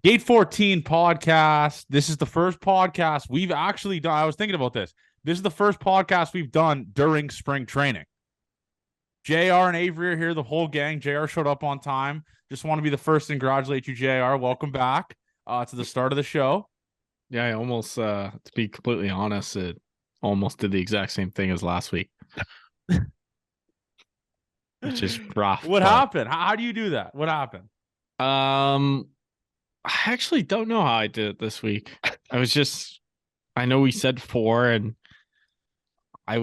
Gate 14 podcast. This is the first podcast we've actually done. I was thinking about this. This is the first podcast we've done during spring training. JR and Avery are here, the whole gang. JR showed up on time. Just want to be the first to congratulate you, JR. Welcome back to the start of the show. Yeah, I almost, to be completely honest, it almost did the exact same thing as last week. Which is rough. What happened? How do you do that? What happened? I actually don't know how I did it this week. I know we said 4 and I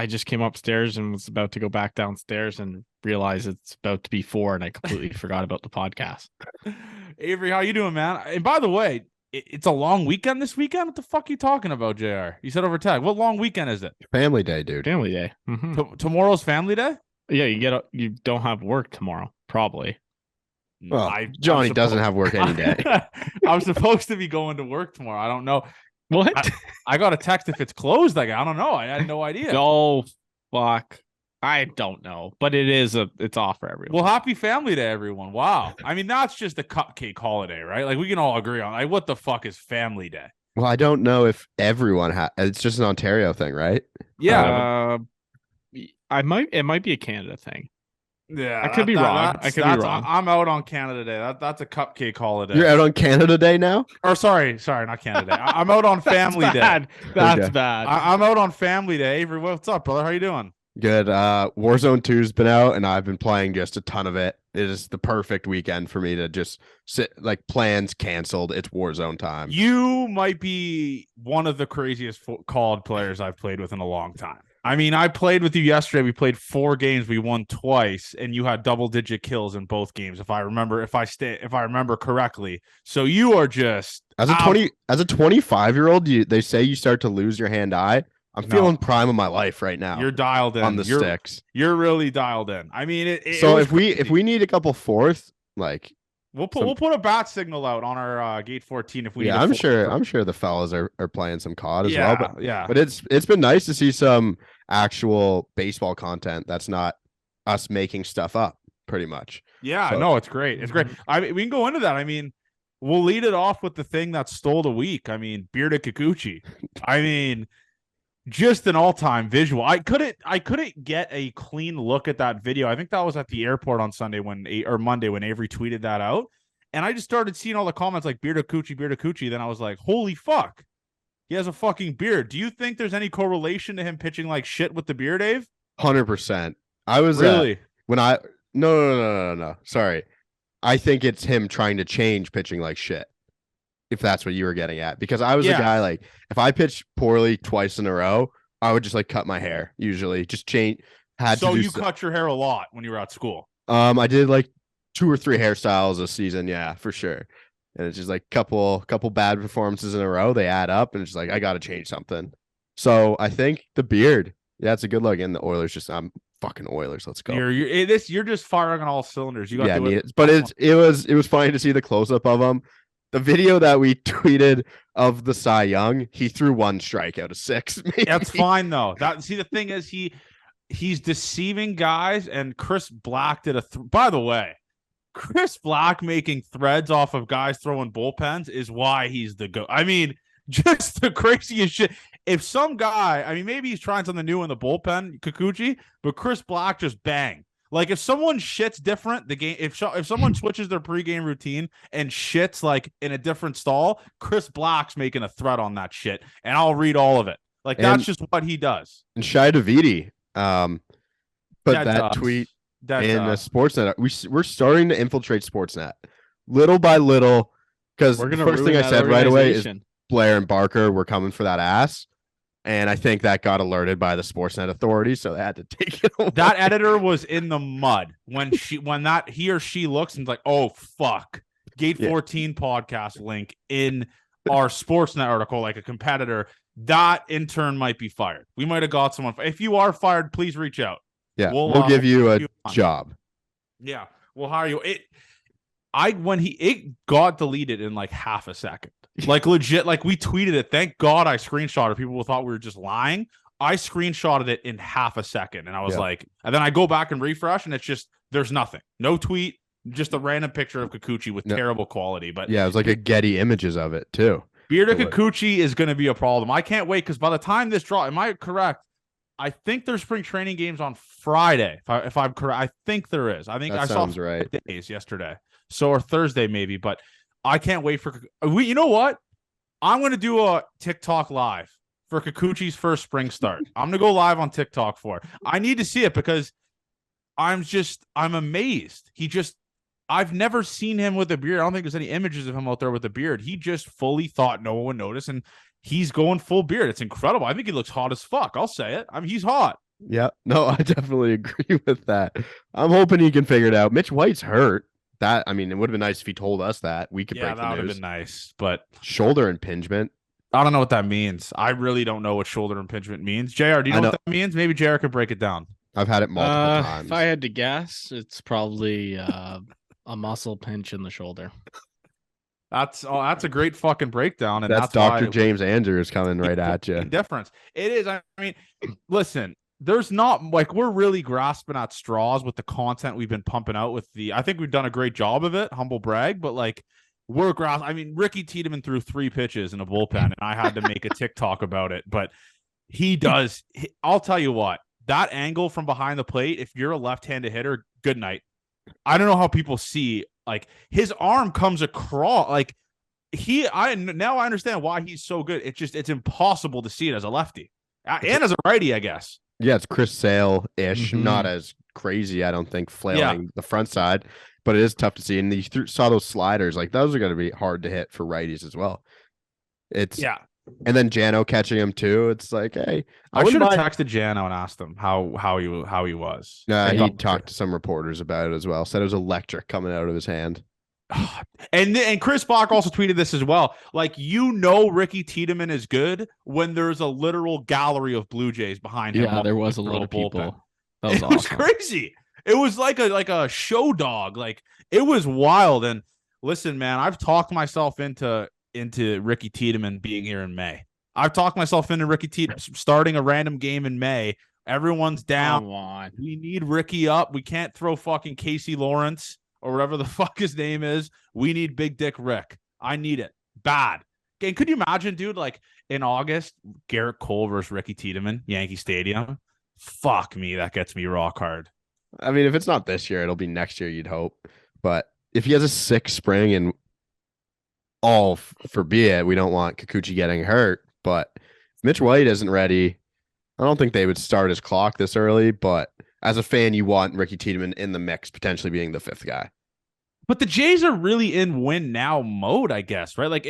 just came upstairs and was about to go back downstairs and realize it's about to be 4 and I completely forgot about the podcast. Avery, how you doing, man? And by the way, it's a long weekend this weekend? What the fuck are you talking about, JR? You said over tag. What long weekend is it? Family day, dude. Family day. Mm-hmm. Tomorrow's family day? Yeah, you don't have work tomorrow, probably. Well, Johnny doesn't have work any day. I'm supposed to be going to work tomorrow. I don't know. What? I got a text if it's closed. Like, I don't know. I had no idea. Oh, fuck. I don't know, but it's off for everyone. Well, happy family day, everyone. Wow. I mean, that's just a cupcake holiday, right? Like, we can all agree on, like, what the fuck is family day? Well, I don't know if everyone it's just an Ontario thing, right? Yeah. It might be a Canada thing. Yeah, I could be wrong. I'm out on Canada Day. That's a cupcake holiday. You're out on Canada Day now? Or sorry, not Canada Day. I'm out on Family Day. That's Okay. bad. I'm out on Family Day. Avery, what's up, brother? How you doing? Good. Warzone 2's been out, and I've been playing just a ton of it. It is the perfect weekend for me to just sit, like, plans canceled. It's Warzone time. You might be one of the craziest COD players I've played with in a long time. I mean, I played with you yesterday. We played 4 games. We won twice, and you had double-digit kills in both games, if I remember correctly. So you are just as a 25-year-old, they say you start to lose your hand-eye. I'm feeling prime of my life right now. You're dialed in on the sticks. You're really dialed in. I mean, if we need a couple fourth, like, we'll put a bat signal out on our Gate 14 if we. Yeah, I'm sure the fellas are playing some COD as well. But but it's been nice to see some actual baseball content that's not us making stuff up, pretty much. Yeah, So, no, it's great. It's great. I mean, we can go into that. I mean, we'll lead it off with the thing that stole the week. I mean, Bearded Kikuchi. I mean, just an all-time visual. I couldn't get a clean look at that video. I think that was at the airport on Monday when Avery tweeted that out. And I just started seeing all the comments like Bearded Kikuchi. Then I was like, holy fuck. He has a fucking beard. Do you think there's any correlation to him pitching like shit with the beard, Dave? 100%. I was really No. Sorry. I think it's him trying to change pitching like shit. If that's what you were getting at, because I was a guy, like, if I pitched poorly twice in a row, I would just, like, cut my hair. Usually, just change. So you cut your hair a lot when you were at school? I did like 2 or 3 hairstyles a season, yeah, for sure. And it's just like couple bad performances in a row, they add up, and it's just like, I got to change something. So I think the beard, yeah, it's a good look. And the Oilers, I'm fucking Oilers. Let's go. You're just firing on all cylinders. You got but it was funny to see the close up of him. The video that we tweeted of the Cy Young, he threw 1 strike out of 6. Maybe. That's fine though. The thing is, he's deceiving guys, and Chris Black did by the way, Chris Black making threads off of guys throwing bullpens is why he's the GOAT. I mean, just the craziest shit. If some guy, I mean, maybe he's trying something new in the bullpen, Kikuchi, but Chris Black just bang. Like, if someone shits different, the game. If someone switches their pregame routine and shits like in a different stall, Chris Black's making a thread on that shit, and I'll read all of it. Like, that's just what he does. And Schneider put that tweet in the Sportsnet. We're starting to infiltrate Sportsnet little by little, because the first thing I said right away is Blair and Barker were coming for that ass. And I think that got alerted by the Sportsnet authorities, so they had to take it away. That editor was in the mud when he or she looks and is like, oh fuck, Gate 14 podcast link in our Sportsnet article, like a competitor. That intern might be fired. We might have got someone. If you are fired, please reach out. Yeah, we'll give you a job. Yeah, we'll hire you. It got deleted in like half a second. Like, legit, like, we tweeted it. Thank God I screenshotted. People thought we were just lying. I screenshotted it in half a second, and I was like, and then I go back and refresh, and it's just, there's nothing. No tweet, just a random picture of Kikuchi with terrible quality. But yeah, it was like a Getty Images of it too. Beard of Kikuchi is going to be a problem. I can't wait because by the time this draw, am I correct? I think there's spring training games on Friday. If I'm correct, I think there is. I think I saw right. days yesterday, so or Thursday maybe. But I can't wait for You know what? I'm going to do a TikTok live for Kikuchi's first spring start. I'm going to go live on TikTok for it. I need to see it because I'm amazed. I've never seen him with a beard. I don't think there's any images of him out there with a beard. He just fully thought no one would notice, and he's going full beard. It's incredible. I think he looks hot as fuck. I'll say it. I mean, he's hot. Yeah. No, I definitely agree with that. I'm hoping he can figure it out. Mitch White's hurt. It would have been nice if he told us that. We could break the news. Yeah, that would have been nice, but... Shoulder impingement. I don't know what that means. I really don't know what shoulder impingement means. JR, do you know what that means? Maybe JR could break it down. I've had it multiple times. If I had to guess, it's probably a muscle pinch in the shoulder. That's a great fucking breakdown, and that's Dr. James Andrews coming right at you. Difference. It is. I mean, listen, there's not we're really grasping at straws with the content we've been pumping out with I think we've done a great job of it. Humble brag, but Ricky Tiedemann threw 3 pitches in a bullpen, and I had to make a TikTok about it. But I'll tell you what, that angle from behind the plate, if you're a left-handed hitter, good night. I don't know how people see, his arm comes across, now I understand why he's so good. It's impossible to see it as a lefty and as a righty, I guess. Yeah, it's Chris Sale-ish, not as crazy, I don't think, flailing the front side, but it is tough to see. And you saw those sliders, those are going to be hard to hit for righties as well. And then Jano catching him too. It's hey, I should have texted Jano and asked him how he was. Nah, he talked to some reporters about it as well. Said it was electric coming out of his hand. And Chris Bach also tweeted this as well. Ricky Tiedemann is good when there's a literal gallery of Blue Jays behind him. Yeah, there was a lot of people. That was awesome. Was crazy. It was like a show dog. It was wild. And listen, man, I've talked myself into Ricky Tiedemann being here in May. I've talked myself into Ricky Tiedemann starting a random game in May. Everyone's down. Come on. We need Ricky up. We can't throw fucking Casey Lawrence or whatever the fuck his name is. We need Big Dick Rick. I need it bad. And could you imagine, dude, in August, Garrett Cole versus Ricky Tiedemann, Yankee Stadium? Fuck me. That gets me rock hard. I mean, if it's not this year, it'll be next year, you'd hope. But if he has a sick spring and all forbid, we don't want Kikuchi getting hurt, but if Mitch White isn't ready, I don't think they would start his clock this early, but as a fan, you want Ricky Tiedemann in the mix, potentially being the 5th guy. But the Jays are really in win now mode, I guess, right?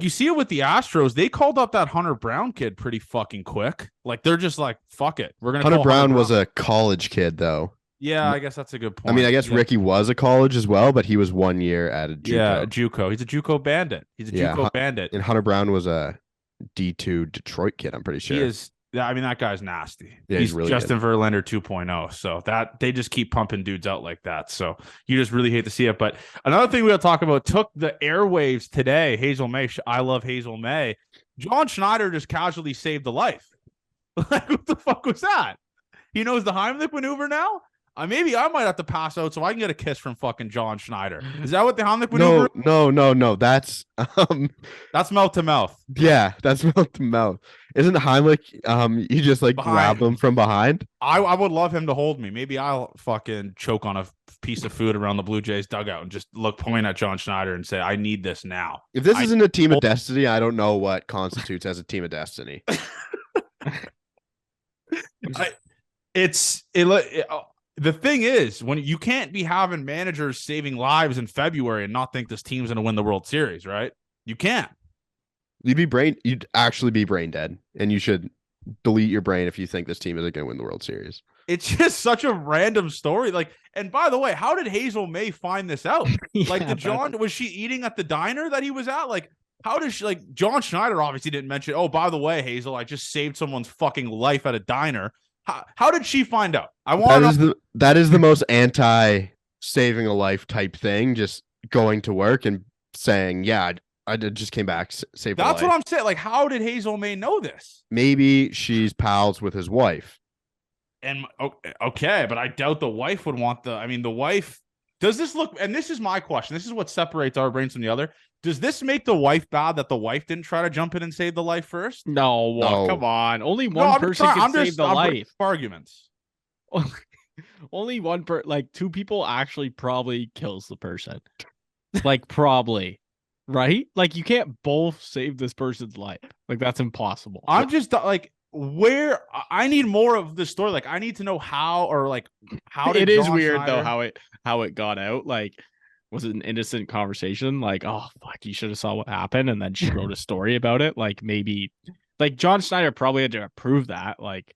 You see it with the Astros. They called up that Hunter Brown kid pretty fucking quick. They're just fuck it. We're going to Hunter Brown was a college kid, though. Yeah, I guess that's a good point. I mean, I guess Ricky was a college as well, but he was 1 year at a JUCO. Yeah, a JUCO. He's a JUCO bandit. JUCO bandit. And Hunter Brown was a D2 Detroit kid, I'm pretty sure. He is. I mean, that guy's nasty. Yeah, he's really Justin good. Verlander 2.0. So they just keep pumping dudes out like that. So you just really hate to see it. But another thing we'll talk about took the airwaves today. Hazel May. I love Hazel May. John Schneider just casually saved the life. What the fuck was that? He knows the Heimlich maneuver now? Maybe I might have to pass out so I can get a kiss from fucking John Schneider. Is that what the Heimlich maneuver? No. That's mouth to mouth. Yeah, that's mouth to mouth. Isn't Heimlich? You just grab him from behind. I would love him to hold me. Maybe I'll fucking choke on a piece of food around the Blue Jays dugout and just point at John Schneider and say, "I need this now." If this isn't a team of destiny, I don't know what constitutes as a team of destiny. The thing is, when you can't be having managers saving lives in February and not think this team's going to win the World Series, right? You can't. You'd actually be brain dead, and you should delete your brain if you think this team isn't going to win the World Series. It's just such a random story. And by the way, how did Hazel May find this out? Was she eating at the diner that he was at? How does she, John Schneider obviously didn't mention, oh, by the way, Hazel, I just saved someone's fucking life at a diner. How did she find out? That is the most anti-saving a life type thing. Just going to work and saying, "Yeah, I just came back, saved a life." That's what I'm saying. How did Hazel May know this? Maybe she's pals with his wife. And okay, but I doubt the wife would want the wife Does this look, and this is my question, this is what separates our brains from the other. Does this make the wife bad that the wife didn't try to jump in and save the life first? No. Come on. Only one person can save the life. Arguments. Only one like 2 people actually probably kills the person. Like probably. Right? Like you can't both save this person's life. Like that's impossible. I'm just like, where I need more of the story. Like I need to know how, or like how did it is John weird Schneider... though how it got out. Like, was it an innocent conversation? Like, oh fuck, you should have saw what happened, and then she wrote a story about it. Like maybe, like John Schneider probably had to approve that. Like,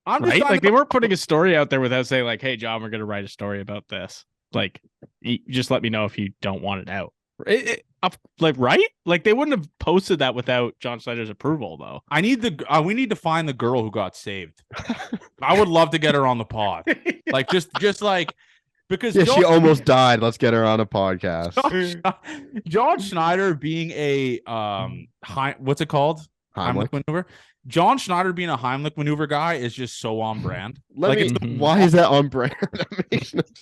I'm just right? Like they weren't putting a story out there without saying like, hey John, we're gonna write a story about this. Like, you just let me know if you don't want it out. Like right? Like they wouldn't have posted that without John Schneider's approval, though. We need to find the girl who got saved. I would love to get her on the pod. Like just like, because she almost died. Let's get her on a podcast. John Schneider being a what's it called? Heimlich maneuver. John Schneider being a Heimlich maneuver guy is just so on brand. Why is that on brand?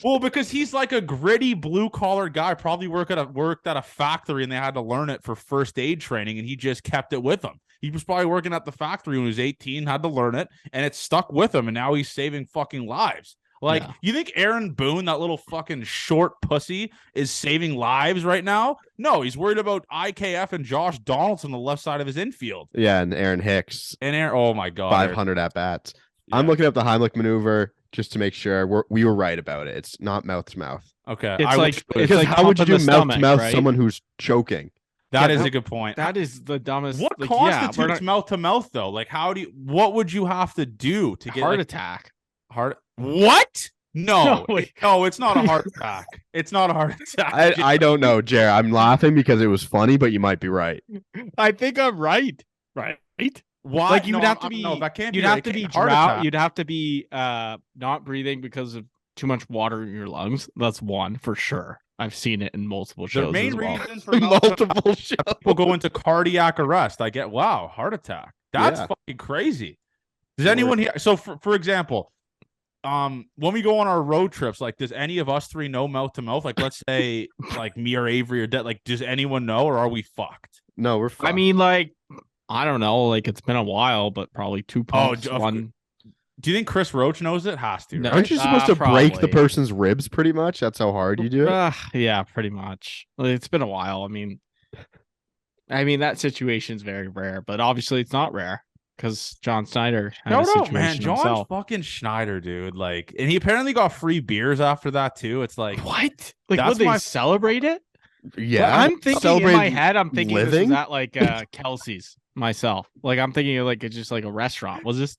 Well, because he's like a gritty blue collar guy, probably worked at a factory and they had to learn it for first aid training, and he just kept it with him. He was probably working at the factory when he was 18, had to learn it, and it stuck with him, and now he's saving fucking lives. Like, You think Aaron Boone, that little fucking short pussy, is saving lives right now? No, he's worried about IKF and Josh Donaldson on the left side of his infield. Yeah, and Aaron Hicks. Oh my God. 500 at-bats. Yeah. I'm looking up the Heimlich maneuver just to make sure we were right about it. It's not mouth to mouth. Okay. Because how would you do mouth to mouth someone who's choking? That is a good point. That is the dumbest. What constitutes mouth to mouth though? Like, what would you have to do to get heart attack? What? No, it's not a heart attack. It's not a heart attack. I don't know, Jared. I'm laughing because it was funny, but you might be right. I think I'm right. Right? Why? Like you would have to be. No, that can't you'd be. Have to be drought. You'd have to be not breathing because of too much water in your lungs. That's one for sure. I've seen it in multiple shows. The main reason for multiple shows will go into cardiac arrest. Heart attack. That's fucking crazy. Does anyone here? So for example, when we go on our road trips, like, does any of us 3 know mouth to mouth? Like, let's say, like me or Avery or Dead. Like, does anyone know, or are we fucked? No, we're fucked. I mean, like, I don't know. Like, it's been a while, but probably 2 pumps. One. Do you think Chris Roach knows it? Has to. No, right? Aren't you supposed to break the person's ribs? Pretty much. That's how hard you do it. Yeah, pretty much. It's been a while. I mean, that situation's very rare, but obviously it's not rare. Because John Schneider had a situation man, John himself. Fucking Schneider, dude. Like, and he apparently got free beers after that too. It's like, what? Like, would they celebrate it? Yeah, but I'm thinking in my head. I'm thinking living? This was at like Kelsey's myself. Like, I'm thinking like it's just like a restaurant. Was this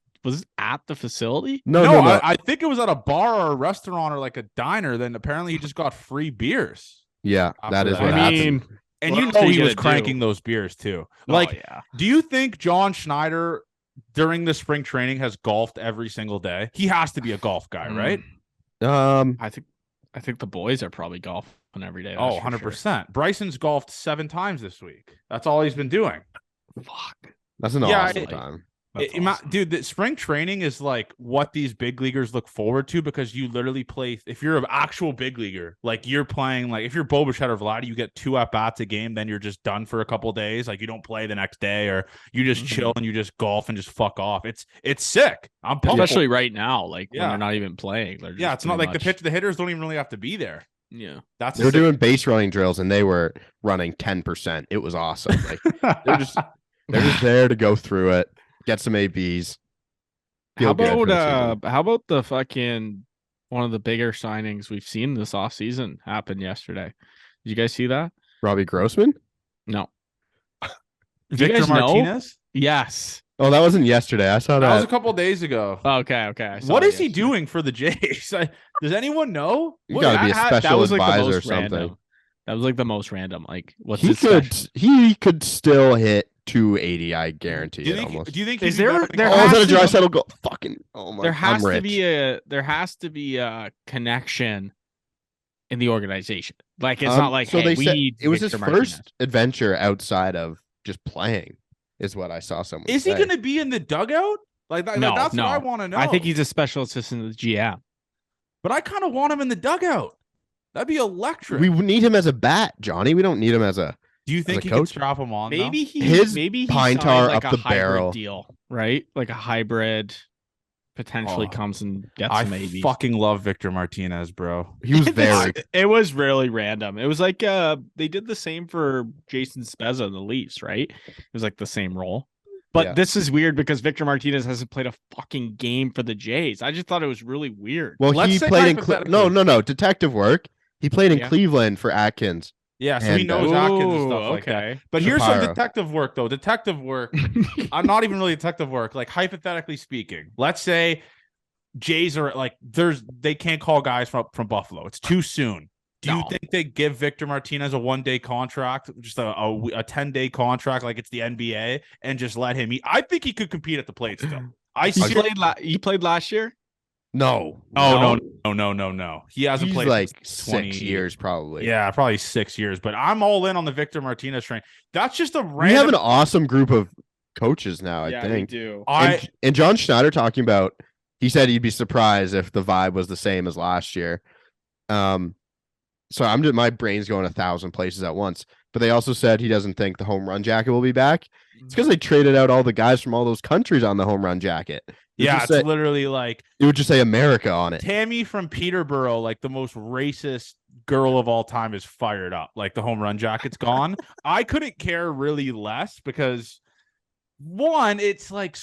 at the facility? No. I think it was at a bar or a restaurant or like a diner. Then apparently he just got free beers. Yeah, that is what happened. And you know he was cranking those beers too. Like, do you think John Schneider during the spring training has golfed every single day? He has to be a golf guy, right? I think the boys are probably golfing every day. 100%. Sure. Bryson's golfed 7 times this week. That's all he's been doing. Fuck. That's an awesome time. Awesome. Dude, the spring training is like what these big leaguers look forward to, because you literally play. If you're an actual big leaguer, like you're playing, like if you're Bo Bichette or Vladdy, you get 2 at-bats a game, then you're just done for a couple of days. Like you don't play the next day, or you just chill and you just golf and just fuck off. It's sick. I'm pumped. Especially right now, like when they're not even playing. It's not like the hitters don't even really have to be there. Yeah, they were doing base running drills and they were running 10%. It was awesome. Like they're just there to go through it, get some ABs. How about the fucking one of the bigger signings we've seen this offseason happen yesterday? Did you guys see that? Robbie Grossman? No. Victor Martinez? Yes. Oh, that wasn't yesterday. I saw that. That was a couple days ago. Okay. What is he doing for the Jays? Does anyone know? You got to be a special advisor or something. Random. That was like the most random. Like, what's he could still hit 280, I guarantee it. Almost. Do you think is there is that a dry settle go? Fucking there has to be a connection in the organization. Like it's not like it was his first adventure outside of just playing, is what I saw someone. Is he going to be in the dugout? That's what I want to know. I think he's a special assistant to the GM, but I kind of want him in the dugout. That'd be electric. We need him as a bat, Johnny. We don't need him as a. Do you think he coach? could strap him on? Maybe though? he pine tar like up the barrel deal, right? Like a hybrid potentially comes and gets him. I fucking love Victor Martinez, bro. He was very. It was really random. It was like they did the same for Jason Spezza in the Leafs, right? It was like the same role. But this is weird because Victor Martinez hasn't played a fucking game for the Jays. I just thought it was really weird. Well, he played in no detective work. He played in Cleveland for Atkins. Yeah, so he knows Atkins and stuff like that. But here's some detective work, though. Detective work. I'm not even really detective work. Like, hypothetically speaking, let's say Jays are like, they can't call guys from Buffalo. It's too soon. Do you think they give Victor Martinez a 1-day contract, just a 10-day contract like it's the NBA, and just let him eat? I think he could compete at the plate still. He played last year? No. No. He hasn't played like 6 years, probably. Yeah, probably 6 years. But I'm all in on the Victor Martinez train. That's just a random. We have an awesome group of coaches now. I think we do. And John Schneider talking about. He said he'd be surprised if the vibe was the same as last year. So my brain's going 1,000 places at once. But they also said he doesn't think the home run jacket will be back. It's because they traded out all the guys from all those countries on the home run jacket. It's literally like it would just say America on it. Tammy from Peterborough, like the most racist girl of all time, is fired up. Like the home run jacket's gone. I couldn't care really less because one, it's like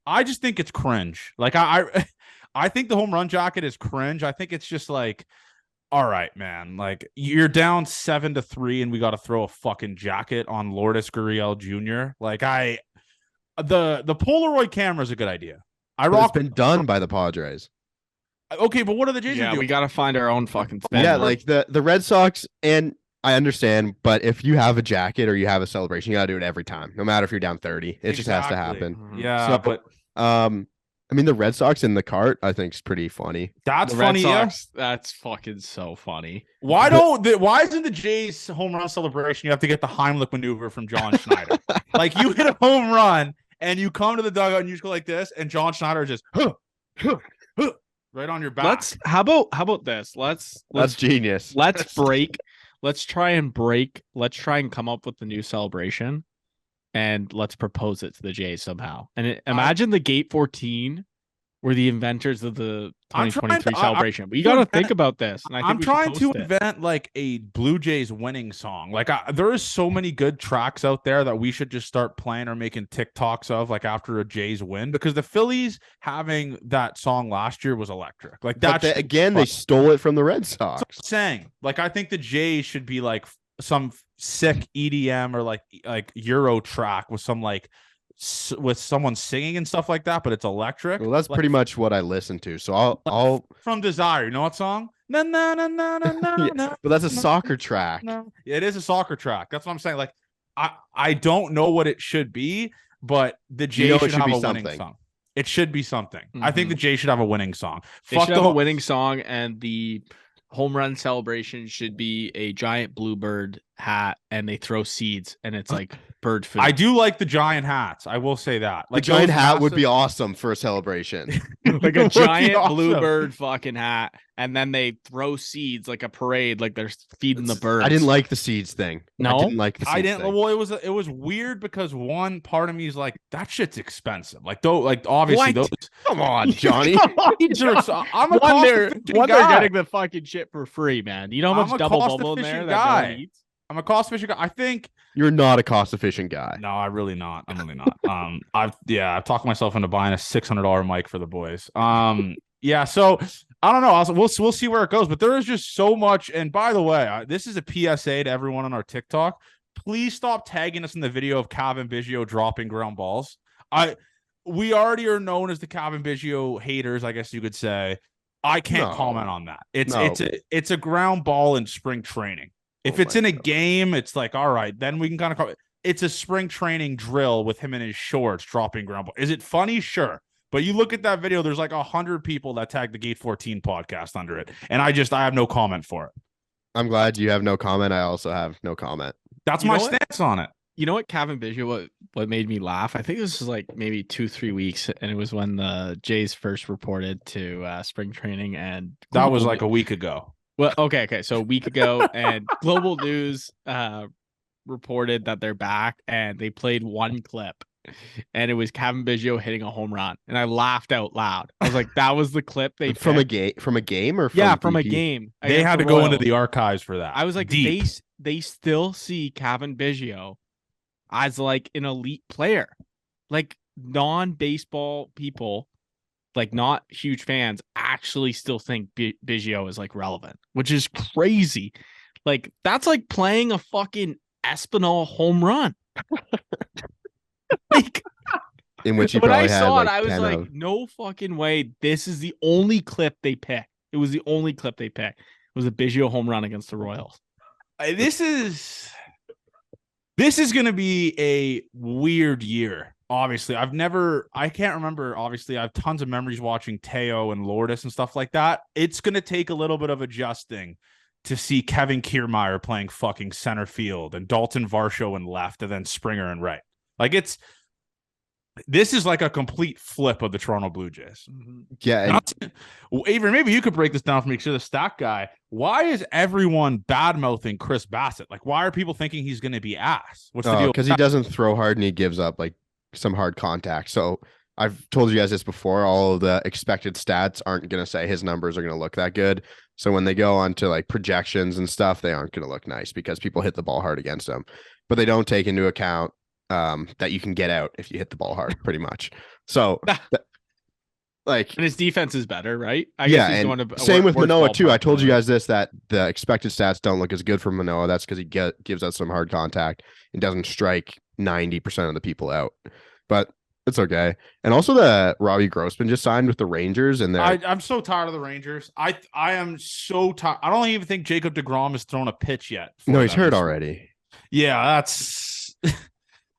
I just think it's cringe. Like I think the home run jacket is cringe. I think it's just like, all right, man, like you're down 7-3 and we got to throw a fucking jacket on Lourdes Gurriel Jr. Like the Polaroid camera is a good idea. It's been done by the Padres. Okay, but what are the Jays doing? We got to find our own fucking spin. Yeah, like the Red Sox, and I understand, but if you have a jacket or you have a celebration, you got to do it every time, no matter if you're down 30. It just has to happen. Yeah, but I mean, the Red Sox in the cart, I think, is pretty funny. That's funny. That's fucking so funny. Why isn't the Jays home run celebration? You have to get the Heimlich maneuver from John Schneider. Like you hit a home run and you come to the dugout and you just go like this, and John Schneider just right on your back. How about this? That's genius. Let's try and come up with the new celebration. And let's propose it to the Jays somehow. And imagine the Gate 14 were the inventors of the 2023 celebration. We got to think about this. And I'm trying to invent like a Blue Jays winning song. Like there is so many good tracks out there that we should just start playing or making TikToks of, like after a Jays win, because the Phillies having that song last year was electric. Like that they stole it from the Red Sox. So I'm saying, like, I think the Jays should be like some sick EDM or like Euro track with some with someone singing and stuff like that, but it's electric. Well, that's pretty much what I listen to. So I'll from Desire. You know what song? Na na na na na na. But that's a soccer track. It is a soccer track. That's what I'm saying. Like I don't know what it should be, but the Jays should have a winning song. It should be something. Mm-hmm. I think the Jays should have a winning song. They should have a winning song, and the home run celebration should be a giant bluebird hat, and they throw seeds, and it's like bird food. I do like the giant hats. I will say that. Like the giant hat would be awesome for a celebration. Like a giant bluebird fucking hat, and then they throw seeds like a parade, like they're feeding the birds. I didn't like the seeds thing. No, I didn't like the seeds thing. Well, it was weird because one part of me is like, that shit's expensive. Like obviously those. Come on, Johnny. I'm a cost-efficient guy. They're getting the fucking shit for free, man. You know how much double bubble in there that no one eats? I'm a cost-efficient guy. I think you're not a cost-efficient guy. No, I'm really not. I've talked myself into buying a $600 mic for the boys. Yeah. So I don't know. We'll see where it goes. But there is just so much. And by the way, this is a PSA to everyone on our TikTok. Please stop tagging us in the video of Calvin Biggio dropping ground balls. We already are known as the Calvin Biggio haters, I guess you could say. I can't comment on that. It's a ground ball in spring training. If it's in a game, it's like, all right, then we can kind of call it. It's a spring training drill with him in his shorts dropping ground ball. Is it funny? Sure. But you look at that video, there's like 100 people that tag the Gate 14 podcast under it. And I have no comment for it. I'm glad you have no comment. I also have no comment. That's my stance on it. You know what, Calvin Biggio, what made me laugh? I think this was like maybe 2-3 weeks, and it was when the Jays first reported to spring training, and that was like a week ago. Well, okay. So a week ago, and Global News reported that they're back, and they played one clip, and it was Kevin Biggio hitting a home run, and I laughed out loud. I was like, "That was the clip they from picked. a game or from a BP? game." They had to go into the archives for that. I was like, deep. They still see Kevin Biggio as like an elite player, like non-baseball people, like not huge fans, actually still think Biggio is like relevant, which is crazy. Like that's like playing a fucking Espinal home run. Like in which when I saw it, I was like, no fucking way. This is the only clip they picked. It was the only clip they picked. It was a Biggio home run against the Royals. This is going to be a weird year. Obviously, I can't remember. Obviously, I have tons of memories watching Teo and Lourdes and stuff like that. It's going to take a little bit of adjusting to see Kevin Kiermaier playing fucking center field and Dalton Varsho in left and then Springer and right. Like this is like a complete flip of the Toronto Blue Jays. Yeah. Avery, maybe you could break this down for me because you're the stat guy. Why is everyone bad-mouthing Chris Bassett? Like, why are people thinking he's going to be ass? What's the deal? Because he doesn't throw hard and he gives up like some hard contact. So I've told you guys this before. All of the expected stats aren't going to say his numbers are going to look that good. So when they go on to like projections and stuff, they aren't going to look nice because people hit the ball hard against him. But they don't take into account that you can get out if you hit the ball hard, pretty much. So, like, and his defense is better, right? I guess he's and same with Manoah too. I told you guys that the expected stats don't look as good for Manoah. That's because he gives us some hard contact and doesn't strike 90% of the people out. But it's okay. And also the Robbie Grossman just signed with the Rangers, and I'm so tired of the Rangers. I am so tired. I don't even think Jacob deGrom has thrown a pitch yet. No, he's hurt already. Yeah, that's.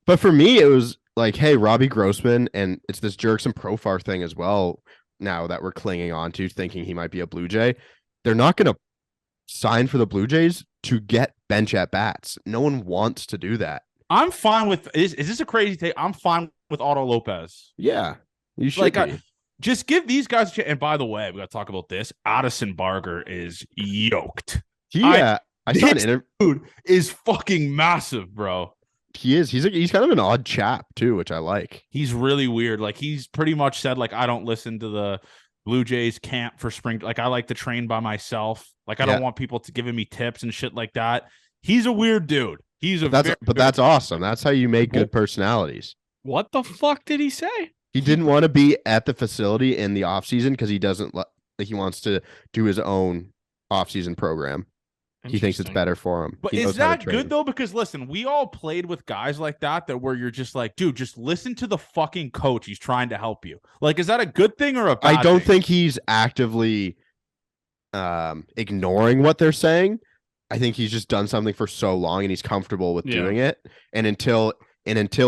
But for me, it was like, hey, Robbie Grossman, and it's this Jurickson Profar thing as well. Now that we're clinging on to, thinking he might be a Blue Jay, they're not going to sign for the Blue Jays to get bench at bats. No one wants to do that. I'm fine with. Is this a crazy take? I'm fine with Otto Lopez. Yeah, you should just give these guys a chance. And by the way, we got to talk about this. Addison Barger is yoked. Yeah, I saw an interview. Dude is fucking massive, bro. He is. He's kind of an odd chap too, which I like. He's really weird. Like he's pretty much said, like, I don't listen to the Blue Jays camp for spring. Like I like to train by myself. Like I don't want people to giving me tips and shit like that. He's a weird dude. But that's awesome. That's how you make good personalities. What the fuck did he say? He didn't want to be at the facility in the off season because he doesn't like. He wants to do his own off season program. He thinks it's better for him. But is that good though? Because listen, we all played with guys like that where you're just like, dude, just listen to the fucking coach. He's trying to help you. Like, is that a good thing or a bad thing? I don't think he's actively ignoring what they're saying. I think he's just done something for so long and he's comfortable with doing it. And until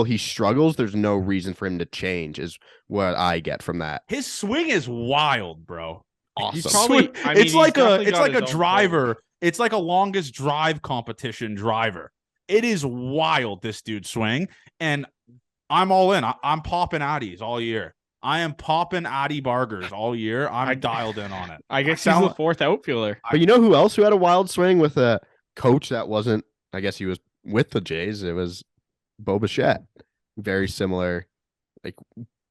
he struggles, there's no reason for him to change, is what I get from that. His swing is wild, bro. Awesome. It's like a driver. It's like a longest drive competition driver. It is wild, this dude's swing. And I'm all in. I'm popping Addies all year. I am popping Addy Bargers all year. I'm dialed in on it. I guess he's the fourth outfielder. But you know who else who had a wild swing with a coach that wasn't, I guess he was with the Jays? It was Bo Bichette. Very similar, like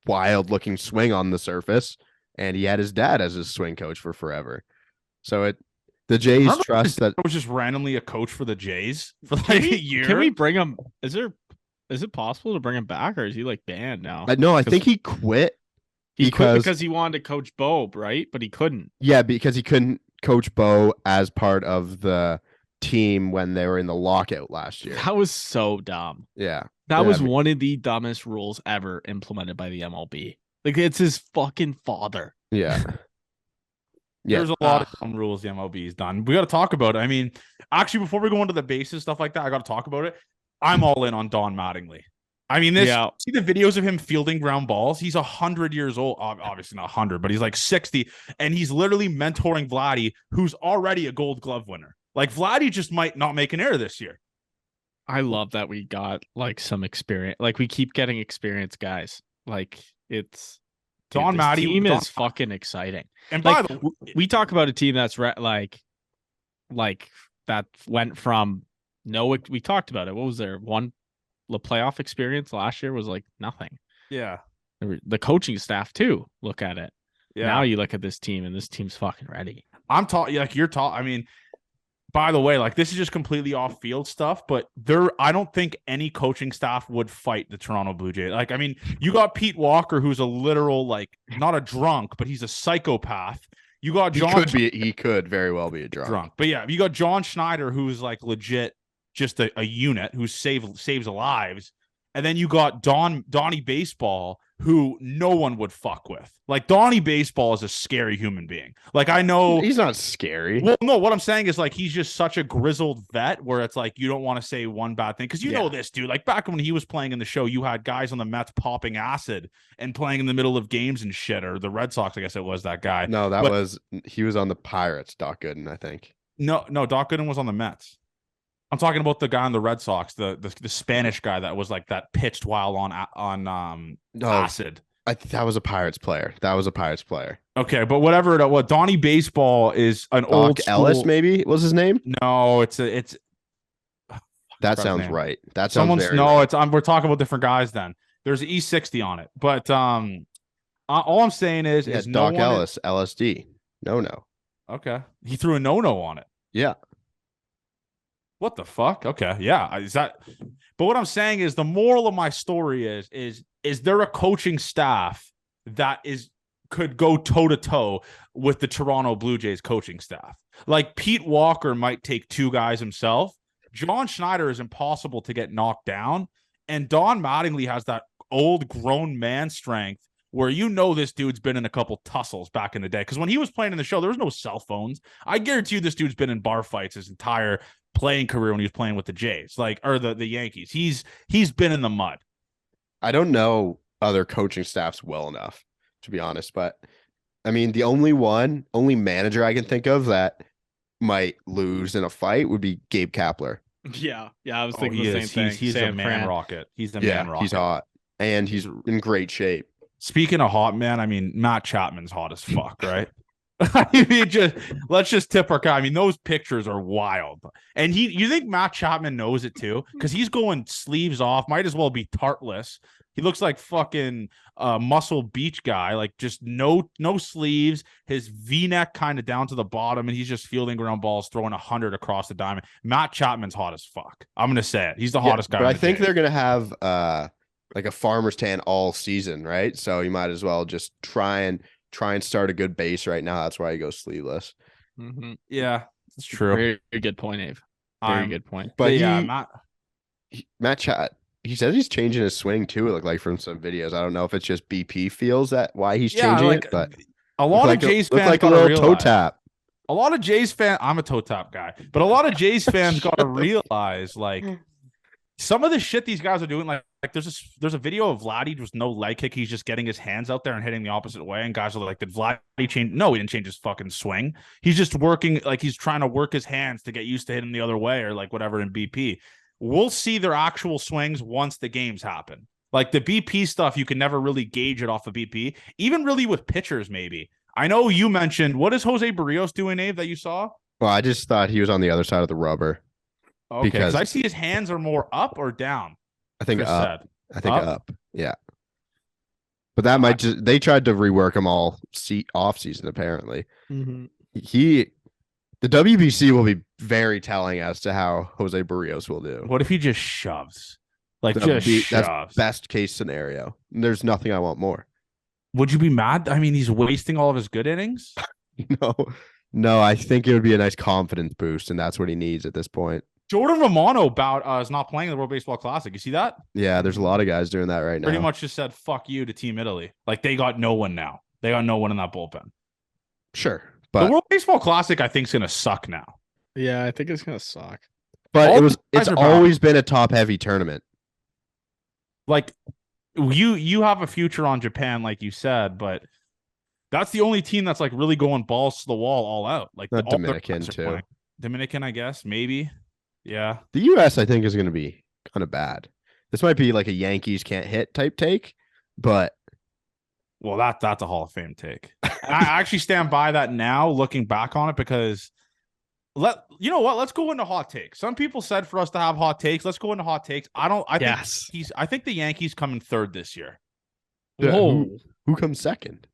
wild looking swing on the surface. And he had his dad as his swing coach for forever. So the Jays trust that was just randomly a coach for the Jays for like a year. Can we bring him? Is it possible to bring him back, or is he like banned now? No, I think he quit. He quit because he wanted to coach Bo, right? But he couldn't. Yeah, because he couldn't coach Bo as part of the team when they were in the lockout last year. That was so dumb. Yeah. That was one of the dumbest rules ever implemented by the MLB. Like, it's his fucking father. Yeah. There's a lot of dumb rules the MLB's done. We got to talk about it. I mean, actually, before we go into the bases, stuff like that, I got to talk about it. I'm all in on Don Mattingly. I mean, see the videos of him fielding ground balls. He's 100 years old. Obviously not 100, but he's like 60. And he's literally mentoring Vladdy, who's already a Gold Glove winner. Like, Vladdy just might not make an error this year. I love that we got like some experience. Like, we keep getting experienced guys. Like, it's Don Mattingly team is fucking exciting. And like, we talk about a team that's like like that went from we talked about it. What was there? The playoff experience last year was like nothing. Yeah. The coaching staff too. Look at it. Yeah. Now you look at this team and this team's fucking ready. I'm talking like you're talking. I mean, by the way, like this is just completely off field stuff, but I don't think any coaching staff would fight the Toronto Blue Jays. Like, I mean, you got Pete Walker, who's a literal, like, not a drunk, but he's a psychopath. You got John. He could very well be a drunk. But yeah, you got John Schneider, who's like legit just a unit who saves lives. And then you got Donnie Baseball, who no one would fuck with. Like, Donnie Baseball is a scary human being. Like, I know he's not scary. Well, no, what I'm saying is like he's just such a grizzled vet where it's like you don't want to say one bad thing because you know this dude. Like back when he was playing in the show, you had guys on the Mets popping acid and playing in the middle of games and shit, or the Red Sox. I guess it was that guy. No, he was on the Pirates. Doc Gooden, I think. No, Doc Gooden was on the Mets. I'm talking about the guy on the Red Sox, the Spanish guy that was like that pitched while on acid. That was a Pirates player. Okay, but whatever. What Donnie Baseball is an Doc old school... Ellis, maybe was his name. No, it's that sounds right. That sounds someone's very no. right. It's we're talking about different guys. Then there's an E60 on it, but all I'm saying is Doc Ellis, LSD. No. Okay, he threw a no on it. Yeah. What the fuck? Okay, yeah. Is that? But what I'm saying is the moral of my story is there a coaching staff that could go toe to toe with the Toronto Blue Jays coaching staff? Like Pete Walker might take two guys himself. John Schneider is impossible to get knocked down, and Don Mattingly has that old grown man strength where this dude's been in a couple tussles back in the day. Because when he was playing in the show, there was no cell phones. I guarantee you this dude's been in bar fights his entire playing career when he was playing with the Jays, or the Yankees. He's been in the mud. I don't know other coaching staffs well enough, to be honest, but I mean, the only manager I can think of that might lose in a fight would be Gabe Kapler. Yeah, I was thinking the same thing. He's a man rocket. He's the man rocket. He's hot, and he's in great shape. Speaking of hot, man, I mean, Matt Chapman's hot as fuck, right? I mean, let's just tip our cap. I mean, those pictures are wild. And you think Matt Chapman knows it too? Because he's going sleeves off, might as well be tartless. He looks like fucking Muscle Beach guy, like just no sleeves, his V-neck kind of down to the bottom, and he's just fielding ground balls, throwing 100 across the diamond. Matt Chapman's hot as fuck. I'm gonna say it. He's the hottest guy. But I think they're gonna have like a farmer's tan all season, right? So you might as well just try and start a good base right now. That's why he goes sleeveless. Mm-hmm. Yeah, it's true. Very good point, Abe. Very good point. But Matt Chat, he says he's changing his swing too. It looked like from some videos. I don't know if it's just BP feels that why he's changing it, but a lot of Jays fans like a little toe tap. A lot of Jays fans, I'm a toe tap guy, but a lot of Jays fans got to realize like some of the shit these guys are doing, like there's a video of Vladdy with no leg kick. He's just getting his hands out there and hitting the opposite way. And guys are like, did Vladdy change? No, he didn't change his fucking swing. He's just working, like he's trying to work his hands to get used to hitting the other way or like whatever in BP. We'll see their actual swings once the games happen. Like the BP stuff, you can never really gauge it off of BP, even really with pitchers, maybe. I know you mentioned, what is Jose Barrios doing, Abe, that you saw? Well, I just thought he was on the other side of the rubber. Okay, because I see his hands are more up or down. I think up. I think up. Yeah. But that might they tried to rework him all off season, apparently. Mm-hmm. The WBC will be very telling as to how Jose Barrios will do. What if he just shoves? That's best case scenario. There's nothing I want more. Would you be mad? I mean, he's wasting all of his good innings. No, I think it would be a nice confidence boost, and that's what he needs at this point. Jordan Romano is not playing in the World Baseball Classic. You see that? Yeah, there's a lot of guys doing that right now. Pretty much just said "fuck you" to Team Italy. Like they got no one now. They got no one in that bullpen. Sure, but the World Baseball Classic, I think, is gonna suck now. Yeah, I think it's gonna suck. But it's always been a top heavy tournament. Like you have a future on Japan, like you said, but that's the only team that's like really going balls to the wall all out. Like the Dominican too. Dominican, I guess, maybe. Yeah. The US, I think, is going to be kind of bad. This might be like a Yankees can't hit type take, but well, that's a Hall of Fame take. I actually stand by that now, looking back on it, because You know what? Let's go into hot takes. Some people said for us to have hot takes. Let's go into hot takes. I think the Yankees come in third this year. Whoa. Who comes second?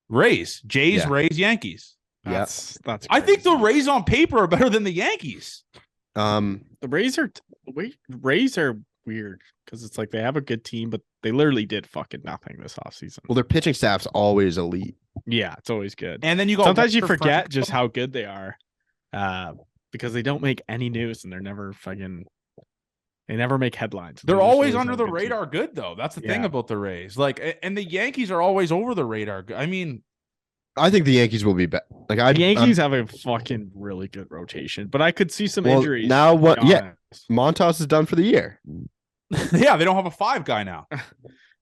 Rays. Jays, Rays, Yankees. That's crazy. I think the Rays on paper are better than the Yankees. The Rays are weird because it's like they have a good team, but they literally did fucking nothing this offseason. Well, their pitching staff's always elite. Yeah, it's always good. And then you go. Sometimes you forget just how good they are, because they don't make any news and they never make headlines. They're always under the radar good, though. That's the thing about the Rays. Like, and the Yankees are always over the radar. I mean, I think the Yankees will be better. Like, the Yankees have a fucking really good rotation, but I could see some injuries. Now what? Yeah, Montas is done for the year. Yeah, they don't have a 5 guy now.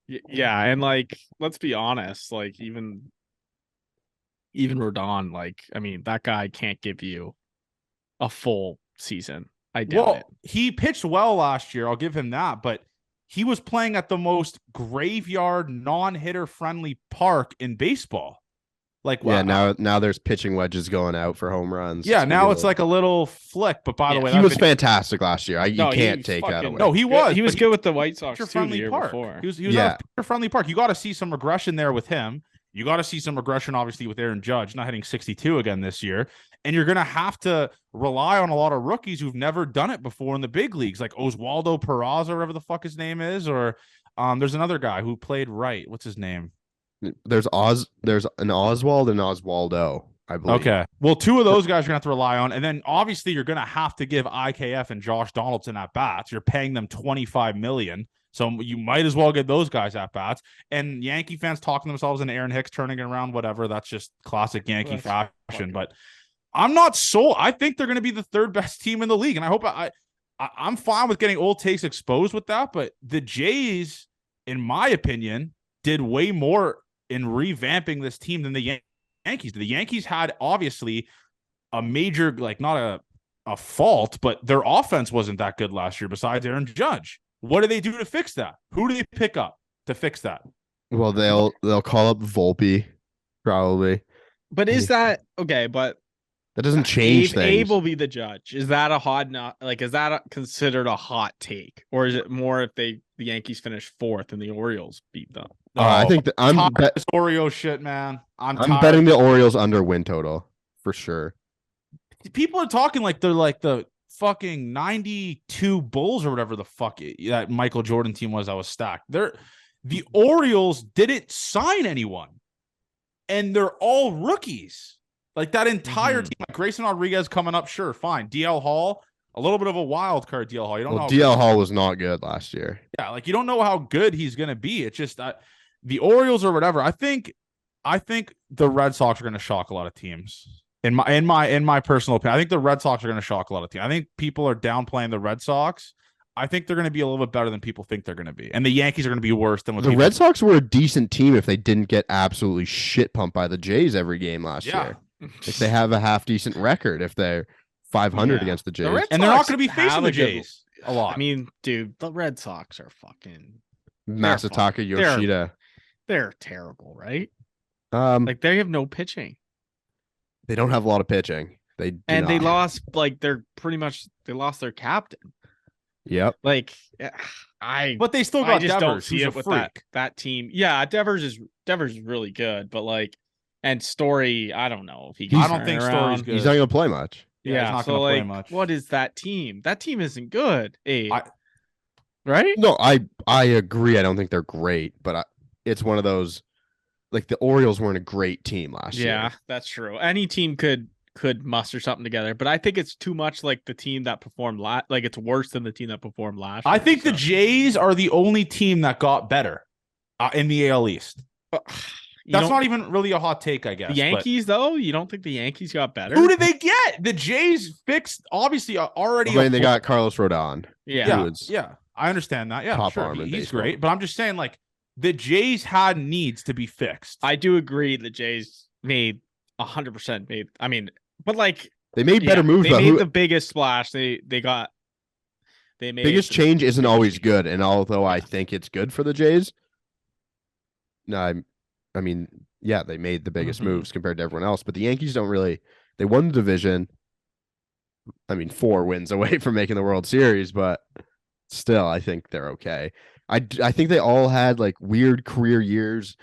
Yeah, and like, let's be honest, like even Rodon, like, I mean, that guy can't give you a full season. I doubt it. He pitched well last year. I'll give him that, but he was playing at the most graveyard, non-hitter friendly park in baseball. Like, now there's pitching wedges going out for home runs. Yeah, now it's like a little flick. But by the way, he was fantastic last year. You can't take that away. No, he was. He was good with the White Sox too the year park. before. He was at a friendly park. You got to see some regression there with him. You got to see some regression, obviously, with Aaron Judge not hitting 62 again this year. And you're going to have to rely on a lot of rookies who've never done it before in the big leagues, like Oswaldo Peraza, or whatever the fuck his name is. Or there's another guy who played right. What's his name? There's an Oswald and Oswaldo, I believe. Okay. Well, 2 of those guys you're going to have to rely on. And then obviously you're going to have to give IKF and Josh Donaldson at bats. You're paying them $25 million. So you might as well get those guys at bats. And Yankee fans talking themselves into Aaron Hicks turning it around, whatever. That's just classic Yankee fashion. But I'm not sold. I think they're going to be the 3rd best team in the league. And I hope I'm fine with getting old takes exposed with that. But the Jays, in my opinion, did way more in revamping this team than the Yankees. The Yankees had obviously a major, like, not a fault, but their offense wasn't that good last year besides Aaron Judge. What do they do to fix that? Who do they pick up to fix that? Well, they'll call up Volpe, probably. But is that okay? But that doesn't change things. Abe will be the judge. Is that is that considered a hot take, or is it more if the Yankees finish 4th and the Orioles beat them? I think that I'm this Oreo shit, man. I'm betting the Orioles under win total for sure. People are talking like they're like the fucking 92 Bulls or whatever the fuck that Michael Jordan team was that was stacked. The Orioles didn't sign anyone, and they're all rookies. Like that entire team, like Grayson Rodriguez coming up, sure, fine. DL Hall, a little bit of a wild card. DL Hall, you don't know. DL Hall was not good last year. Yeah, like you don't know how good he's gonna be. It's just the Orioles or whatever. I think the Red Sox are gonna shock a lot of teams. In my personal opinion, I think the Red Sox are gonna shock a lot of teams. I think people are downplaying the Red Sox. I think they're going to be a little bit better than people think they're going to be. And the Yankees are going to be worse than what the Red Sox were a decent team if they didn't get absolutely shit pumped by the Jays every game last year. If they have a half decent record, if they're 500 against the Jays. And they're not going to be facing the Jays a lot. I mean, dude, the Red Sox are fucking Masataka Yoshida. They're terrible, right? Like they have no pitching. They don't have a lot of pitching. They lost they lost their captain. Yep. Like but they still got just Devers, don't see it with that team. Yeah, Devers is really good, but like, and Story, I don't know if I don't think Story's good. He's not gonna play much. Yeah, he's not gonna play much. What is that team? That team isn't good. Right? No, I agree. I don't think they're great, but it's one of those. Like the Orioles weren't a great team last year. Yeah, that's true. Any team could muster something together, but I think it's too much like the team that performed like it's worse than the team that performed last year. I think the Jays are the only team that got better in the AL East. That's not even really a hot take, I guess. The Yankees, though, you don't think the Yankees got better? Who did they get? The Jays fixed, obviously, already. I mean, they got Carlos Rodon. Yeah, I understand that. Yeah, sure, he's great. But I'm just saying, like, the Jays had needs to be fixed. I do agree the Jays made 100% made. I mean, but like they made better moves. They made the biggest splash. They made biggest change isn't always good. And although I think it's good for the Jays, no, I mean, yeah, they made the biggest moves compared to everyone else. But the Yankees don't really. They won the division. I mean, 4 wins away from making the World Series, but still, I think they're okay. I think they all had like weird career years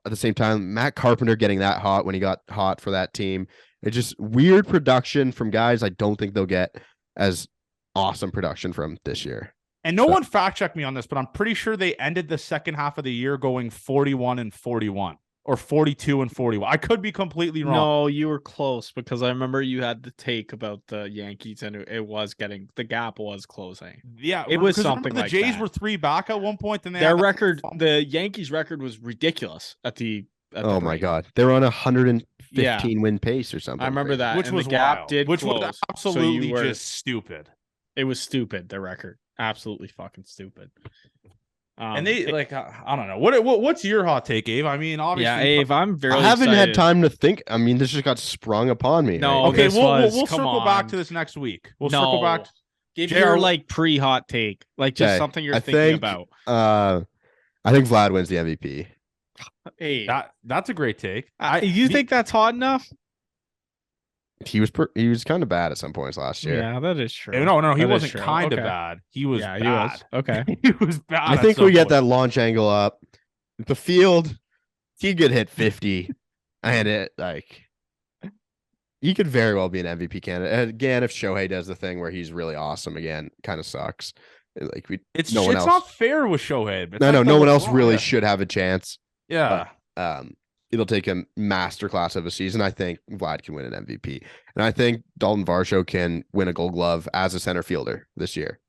at the same time. Matt Carpenter getting that hot when he got hot for that team. It's just weird production from guys I don't think they'll get as awesome production from this year. And no one fact checked me on this, but I'm pretty sure they ended the second half of the year going 41-41 or 42-41. I could be completely wrong. No, you were close because I remember you had the take about the Yankees and the gap was closing. Yeah, it was something like that. The Jays were 3 back at one point, and their record, the Yankees' record was ridiculous at the. Oh my God, they were on 115 win pace or something. I remember that, which was the gap wild. did which close, was absolutely so just stupid. It was stupid. The record, absolutely fucking stupid. And they I don't know what's your hot take, Abe? I mean, obviously, Abe, I'm very. I haven't had time to think. I mean, this just got sprung upon me. No, right? Okay, we'll circle back to this next week. We'll circle back. Give your pre-hot take, just something you're thinking about. I think Vlad wins the MVP. Hey, that's a great take. You think that's hot enough? He was kind of bad at some points last year. Yeah, that is true. No, he wasn't kind of bad. He was bad. He was. Okay. He was bad. I think we get that launch angle up. The field, he could hit 50 and he could very well be an MVP candidate. Again, if Shohei does the thing where he's really awesome again, kind of sucks. It's not fair with Shohei. No one else really should have a chance. Yeah. But, it'll take a masterclass of a season. I think Vlad can win an MVP. And I think Dalton Varsho can win a Gold Glove as a center fielder this year.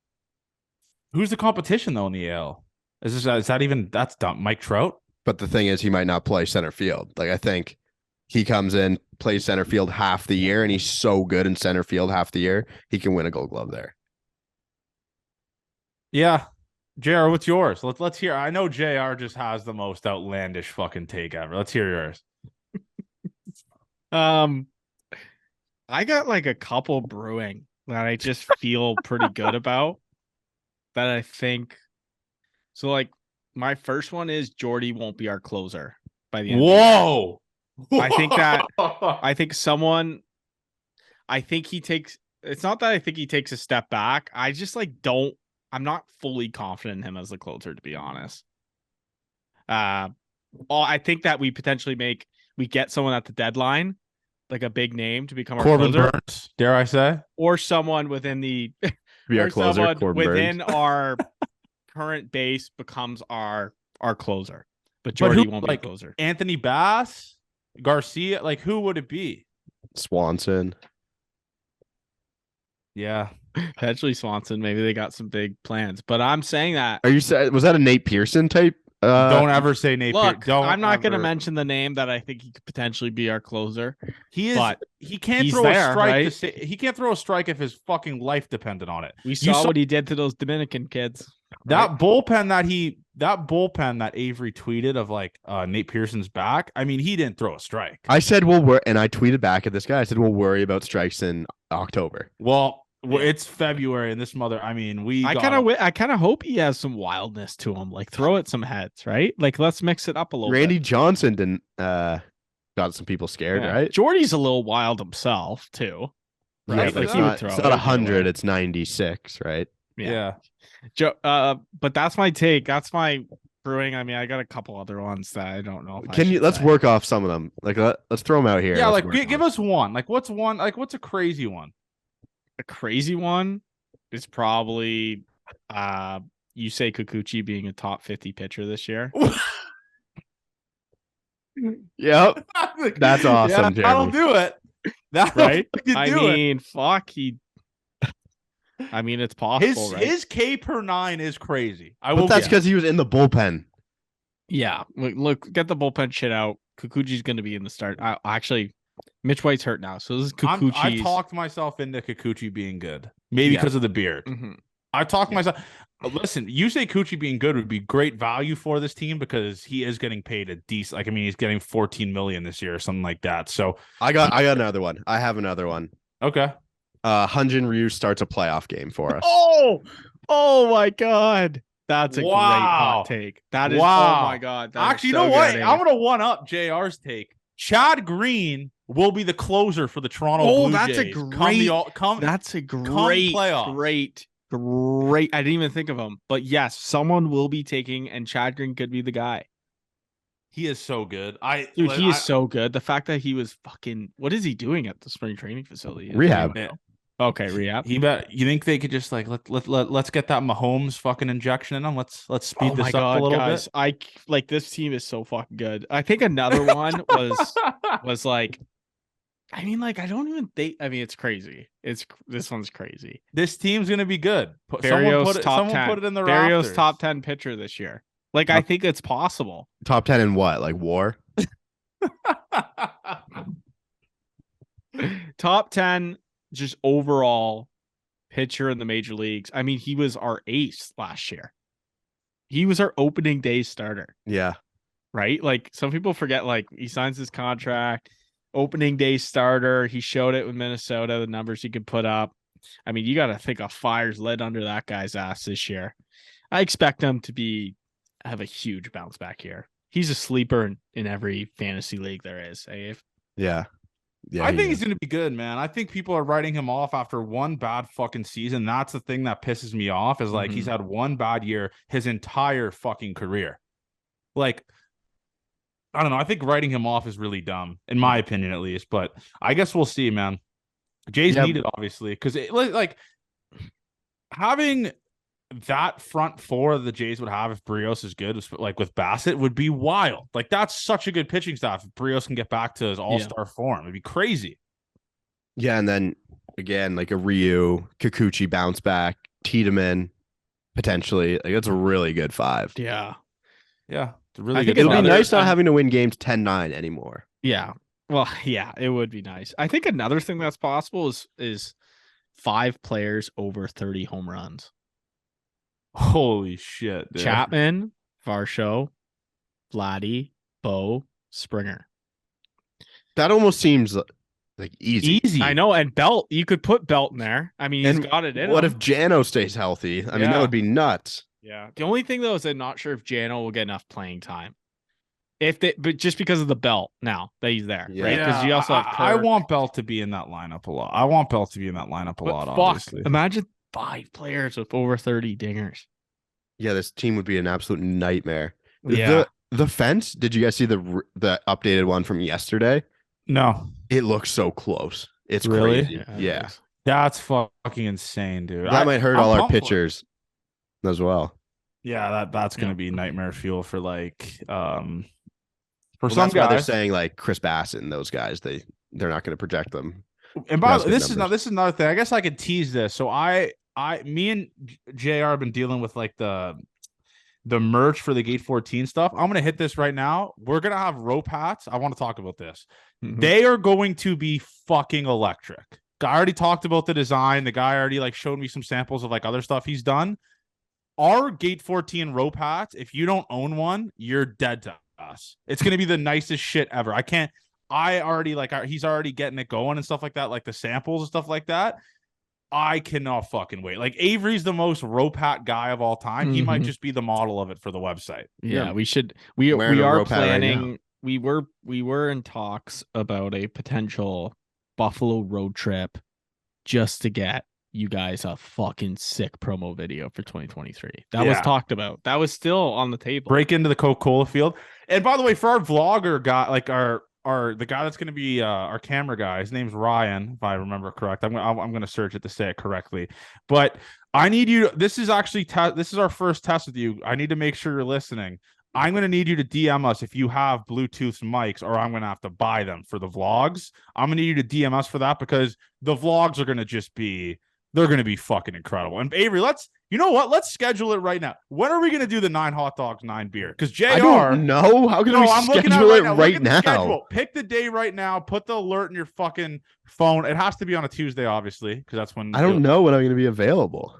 Who's the competition, though, in the AL? That's dumb. Mike Trout? But the thing is, he might not play center field. I think he comes in, plays center field half the year, and he's so good in center field half the year, he can win a Gold Glove there. Yeah. JR, what's yours? Let's hear. I know JR just has the most outlandish fucking take ever. Let's hear yours. I got a couple brewing that I just feel pretty good about. That I think. So my first one is Jordy won't be our closer by the end. Whoa! I think that. I think he takes. It's not that I think he takes a step back. I just don't. I'm not fully confident in him as the closer, to be honest. I think that we potentially get someone at the deadline, a big name to become our Corbin closer. Burns, dare I say? Or someone within the be our closer, within our current base becomes our closer. But Jordy won't be closer. Anthony Bass, Garcia, who would it be? Swanson. Yeah. Potentially Swanson. Maybe they got some big plans. But I'm saying that. Are you saying, was that a Nate Pearson type? Don't ever say Nate Pearson. I'm not going to mention the name that I think he could potentially be our closer. He is. He can't throw a strike. Right? He can't throw a strike if his fucking life depended on it. We saw what he did to those Dominican kids. That bullpen that Avery tweeted of Nate Pearson's back. I mean, he didn't throw a strike. I said, and I tweeted back at this guy. I said, we'll worry about strikes in October. Well, it's February and this I kind of hope he has some wildness to him. Throw at some heads, right? Let's mix it up a little bit. Randy Johnson didn't got some people scared, right? Jordy's a little wild himself too. Right? Yeah, it's not 100, it's 96, right? Yeah. But that's my take. That's my brewing. I mean, I got a couple other ones that I don't know. Let's work off some of them. Let's throw them out here. Yeah, give us one. What's one? What's a crazy one? A crazy one is probably Yusei Kikuchi being a top 50 pitcher this year. Yep. That's awesome. Yeah, that'll do it. Right? Fuck. I mean, it's possible. His K per 9 is crazy. But that's because he was in the bullpen. Yeah. Look, get the bullpen shit out. Kikuchi's going to be in the start. Actually, Mitch White's hurt now, so this is Kikuchi. I talked myself into Kikuchi being good, maybe because of the beard. Mm-hmm. I talked myself. Listen, Yusei Kikuchi being good would be great value for this team because he is getting paid a decent. He's getting $14 million this year or something like that. So I got another one. I have another one. Okay. Hyun-Jin Ryu starts a playoff game for us. Oh my God. That's a great hot take. That is, oh my God. Actually, you know what? I'm going to one up JR's take. Chad Green will be the closer for the Toronto Blue Jays. That's a great playoff. Great. I didn't even think of him. But yes, someone will be taking, and Chad Green could be the guy. He is so good. He is so good. The fact that he was fucking, what is he doing at the spring training facility? Rehab. Okay, rehab. You think they could just like let's get that Mahomes fucking injection in them? Let's speed this up a little bit. This team is so fucking good. I think another one was like, I mean, like, I don't even think. I mean, it's crazy. This one's crazy. This team's gonna be good. Someone put it in the Barrios top 10 pitcher this year. Like, I think it's possible. Top 10 in what? Like WAR? Top 10 just overall pitcher in the major leagues. I mean, he was our ace last year. He was our opening day starter. Yeah. Right? Like, some people forget, like, he signs his contract, opening day starter. He showed it with Minnesota, the numbers he could put up. I mean, you got to think a fire's lit under that guy's ass this year. I expect him to have a huge bounce back here. He's a sleeper in every fantasy league there is. Yeah. I think he's going to be good, man. I think people are writing him off after one bad fucking season. That's the thing that pisses me off is like he's had one bad year his entire fucking career. Like, I don't know. I think writing him off is really dumb, in my opinion, at least. But I guess we'll see, man. Jays need it, obviously, because like having that front four the Jays would have if Barrios is good, like with Bassett, would be wild. Like, that's such a good pitching staff. If Barrios can get back to his all-star form, it'd be crazy. Yeah, and then again, like a Ryu, Kikuchi bounce back, Tiedemann potentially. Like, that's a really good five. Yeah. Yeah. Really good. It'll be nice not having to win games 10-9 anymore. Yeah. Well, yeah, it would be nice. I think another thing that's possible is 5 players over 30 home runs. Holy shit, dude. Chapman, Varsho, Vladdy, Bo, Springer. That almost seems like easy. I know, and Belt, you could put Belt in there. I mean, he's got it in. What if Jano stays healthy? I mean, that would be nuts. Yeah. The only thing though is I'm not sure if Jano will get enough playing time. But just because of the Belt now that he's there, right? Because you also have Kirk. I want Belt to be in that lineup a lot. Obviously. Imagine 5 players with over 30 dingers. Yeah, this team would be an absolute nightmare. Yeah. The fence, did you guys see the updated one from yesterday? No. It looks so close. It's really crazy. Yeah. That's fucking insane, dude. That might hurt all our pitchers as well. Yeah, that's going to be nightmare fuel for like some guys. Why they're saying like Chris Bassett and those guys, they're not going to project them. And by the way, this is another thing. I guess I could tease this. So me and JR have been dealing with like the merch for the Gate 14 stuff. I'm gonna hit this right now. We're gonna have rope hats. I want to talk about this. They are going to be fucking electric. I already talked about the design. The guy already like showed me some samples of like other stuff he's done. Our Gate 14 rope hats, if you don't own one, you're dead to us. It's gonna be the nicest shit ever. He's already getting it going and stuff like that, like the samples and stuff like that. I cannot fucking wait. Like, Avery's the most rope hat guy of all time. He might just be the model of it for the website. Yeah, we should. We are planning. Right, we were in talks about a potential Buffalo road trip just to get you guys a fucking sick promo video for 2023. That was talked about. That was still on the table. Break into the Coca-Cola field. And by the way, for our vlogger guy, like the guy that's going to be our camera guy, his name's Ryan, if I remember correct. I'm going to search it to say it correctly. But I need you. This is actually this is our first test with you. I need to make sure you're listening. I'm going to need you to DM us if you have Bluetooth mics, or I'm going to have to buy them for the vlogs. I'm going to need you to DM us for that, because the vlogs are going to just be, they're going to be fucking incredible. And Avery, you know what? Let's schedule it right now. When are we going to do the 9 hot dogs, 9 beer? Because JR, I don't know. How can we schedule it right now? Pick the day right now. Put the alert in your fucking phone. It has to be on a Tuesday, obviously, because that's when. I don't know when I'm going to be available.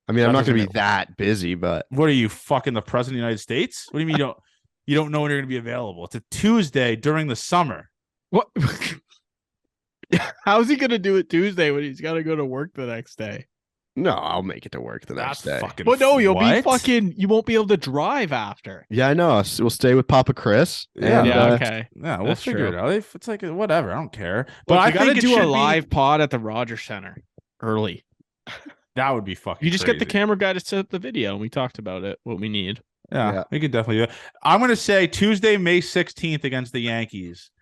I mean, I'm not going to be that busy, but what are you, fucking the president of the United States? What do you mean you don't know when you're going to be available? It's a Tuesday during the summer. What? How's he going to do it Tuesday when he's got to go to work the next day? No, I'll make it to work the next day. But no, you won't be able to drive after. Yeah, I know. We'll stay with Papa Chris. Yeah, okay. Yeah, we'll figure it out. If it's like whatever, I don't care. But Look, I gotta think do a live pod at the Rogers Center early. That would be fucking. You just crazy. Get the camera guy to set the video, and we talked about it. What we need. Yeah, we could definitely do it. I'm going to say Tuesday, May 16th against the Yankees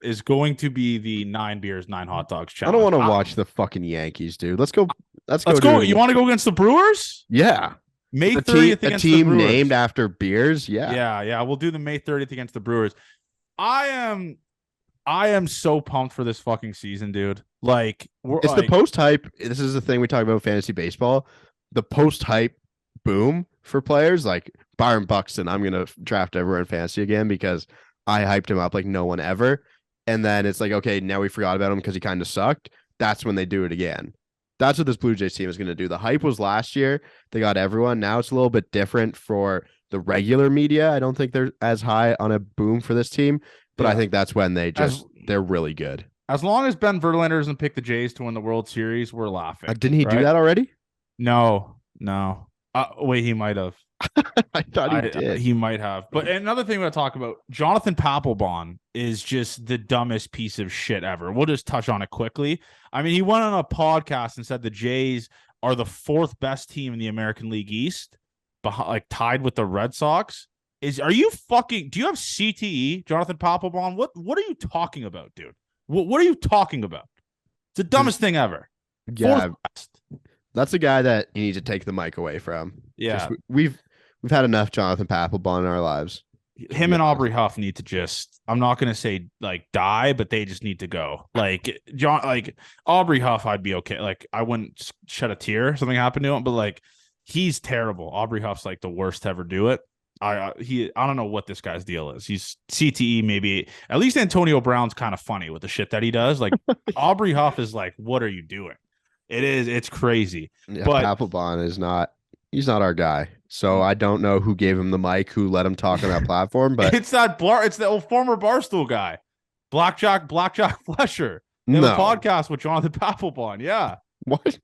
is going to be the 9 beers, 9 hot dogs challenge. I don't want to watch the fucking Yankees, dude. Let's go. Let's go. You want to go against the Brewers? Yeah. May 30th against the Brewers. A team named after beers? Yeah. Yeah. We'll do the May 30th against the Brewers. I am so pumped for this fucking season, dude. Like, it's the post-hype. This is the thing we talk about fantasy baseball. The post-hype boom for players like Byron Buxton. I'm gonna draft everyone in fantasy again because I hyped him up like no one ever. And then it's like, okay, now we forgot about him because he kind of sucked. That's when they do it again. That's what this Blue Jays team is gonna do. The hype was last year. They got everyone. Now it's a little bit different for the regular media. I don't think they're as high on a boom for this team, but I think that's when they're really good. As long as Ben Verlander doesn't pick the Jays to win the World Series, we're laughing. Didn't he do that already? No. Wait, he might have. I thought he did. He might have. But another thing we're going to talk about, Jonathan Papelbon is just the dumbest piece of shit ever. We'll just touch on it quickly. I mean, he went on a podcast and said the Jays are the 4th best team in the American League East, tied with the Red Sox. Do you have CTE, Jonathan Papelbon? What are you talking about, dude? What are you talking about? It's the dumbest thing ever. Yeah. That's a guy that you need to take the mic away from. Yeah. We've had enough Jonathan Papelbon in our lives. Him and Aubrey Huff need to just, I'm not going to say die, but they just need to go. Aubrey Huff, I'd be okay. I wouldn't shed a tear if something happened to him, but he's terrible. Aubrey Huff's the worst to ever do it. I don't know what this guy's deal is. He's CTE, maybe. At least Antonio Brown's kind of funny with the shit that he does. Aubrey Huff is what are you doing? It's crazy. Yeah, but Papelbon he's not our guy. So I don't know who gave him the mic, who let him talk on that platform, but it's the old former Barstool guy, Blackjack Flesher. They have a podcast with Jonathan Papelbon. Yeah. What?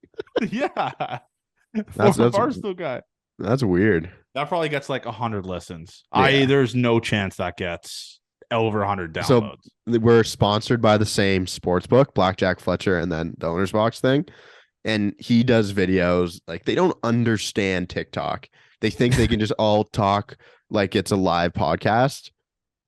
Yeah. That's Barstool guy. That's weird. That probably gets 100 listens. Yeah. There's no chance that gets over 100 downloads. So we're sponsored by the same sports book, Blackjack Fletcher, and then the Owner's Box thing. And he does videos they don't understand TikTok. They think they can just all talk like it's a live podcast,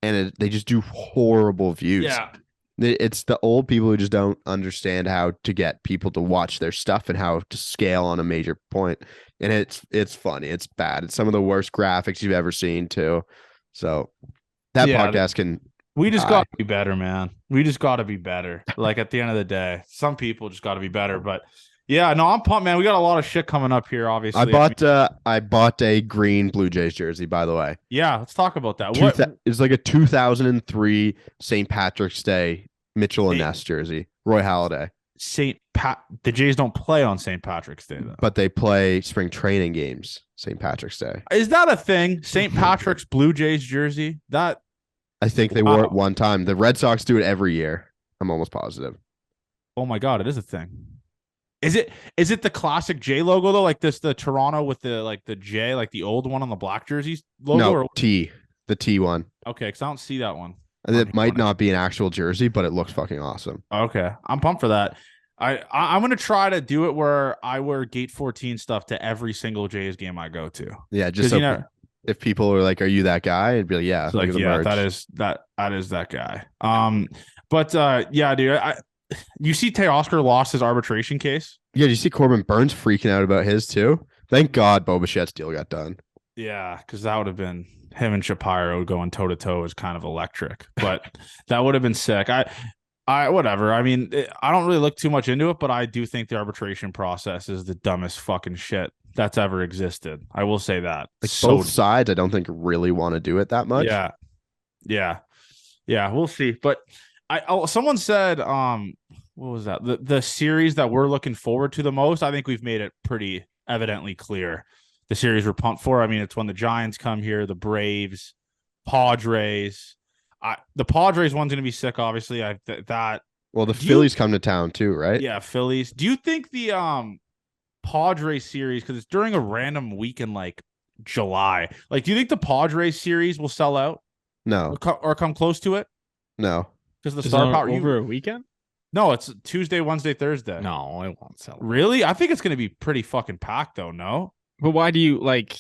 and they just do horrible views. Yeah. It's the old people who just don't understand how to get people to watch their stuff and how to scale on a major point. And it's funny. It's bad. It's some of the worst graphics you've ever seen too. So that podcast we just got to be better, man. We just got to be better. At the end of the day, some people just got to be better. But yeah, no, I'm pumped, man. We got a lot of shit coming up here. Obviously, I bought a green Blue Jays jersey, by the way. Yeah, let's talk about that. It's a 2003 St. Patrick's Day Mitchell and Ness jersey. Roy Halladay. The Jays don't play on St. Patrick's Day, though. But they play spring training games St. Patrick's Day. Is that a thing? St. Patrick's Blue Jays jersey? That I think they wore it one time. The Red Sox do it every year. I'm almost positive. Oh my God, it is a thing. Is it the classic J logo though? The Toronto with the J, the old one on the black jerseys logo? No, the T one. Okay, because I don't see that one. It might not be an actual jersey, but it looks fucking awesome. Okay, I'm pumped for that. I'm gonna try to do it where I wear Gate 14 stuff to every single Jays game I go to. Yeah, just so if people are "Are you that guy?" It'd be yeah, yeah, that is that guy. But yeah, dude, you see Teoscar lost his arbitration case. Yeah, did you see Corbin Burns freaking out about his too? Thank God Bo Bichette's deal got done. Yeah, because that would have been him and Shapiro going toe to toe is kind of electric, but that would have been sick. I whatever. I mean, I don't really look too much into it, but I do think the arbitration process is the dumbest fucking shit that's ever existed. I will say that. Both sides, I don't think really want to do it that much. Yeah. We'll see. But someone said, what was that? The series that we're looking forward to the most. I think we've made it pretty evidently clear. The series we're pumped for. I mean, it's when the Giants come here, the Braves, Padres. The Padres one's going to be sick, obviously. Well, the Phillies come to town too, right? Yeah, Phillies. Do you think the Padres series, because it's during a random week in like July. Like, do you think the Padres series will sell out? No. Or come close to it? No. Because the star power over a weekend? No, it's Tuesday, Wednesday, Thursday. No, it won't sell. Really? I think it's going to be pretty fucking packed, though. No. But why do you like?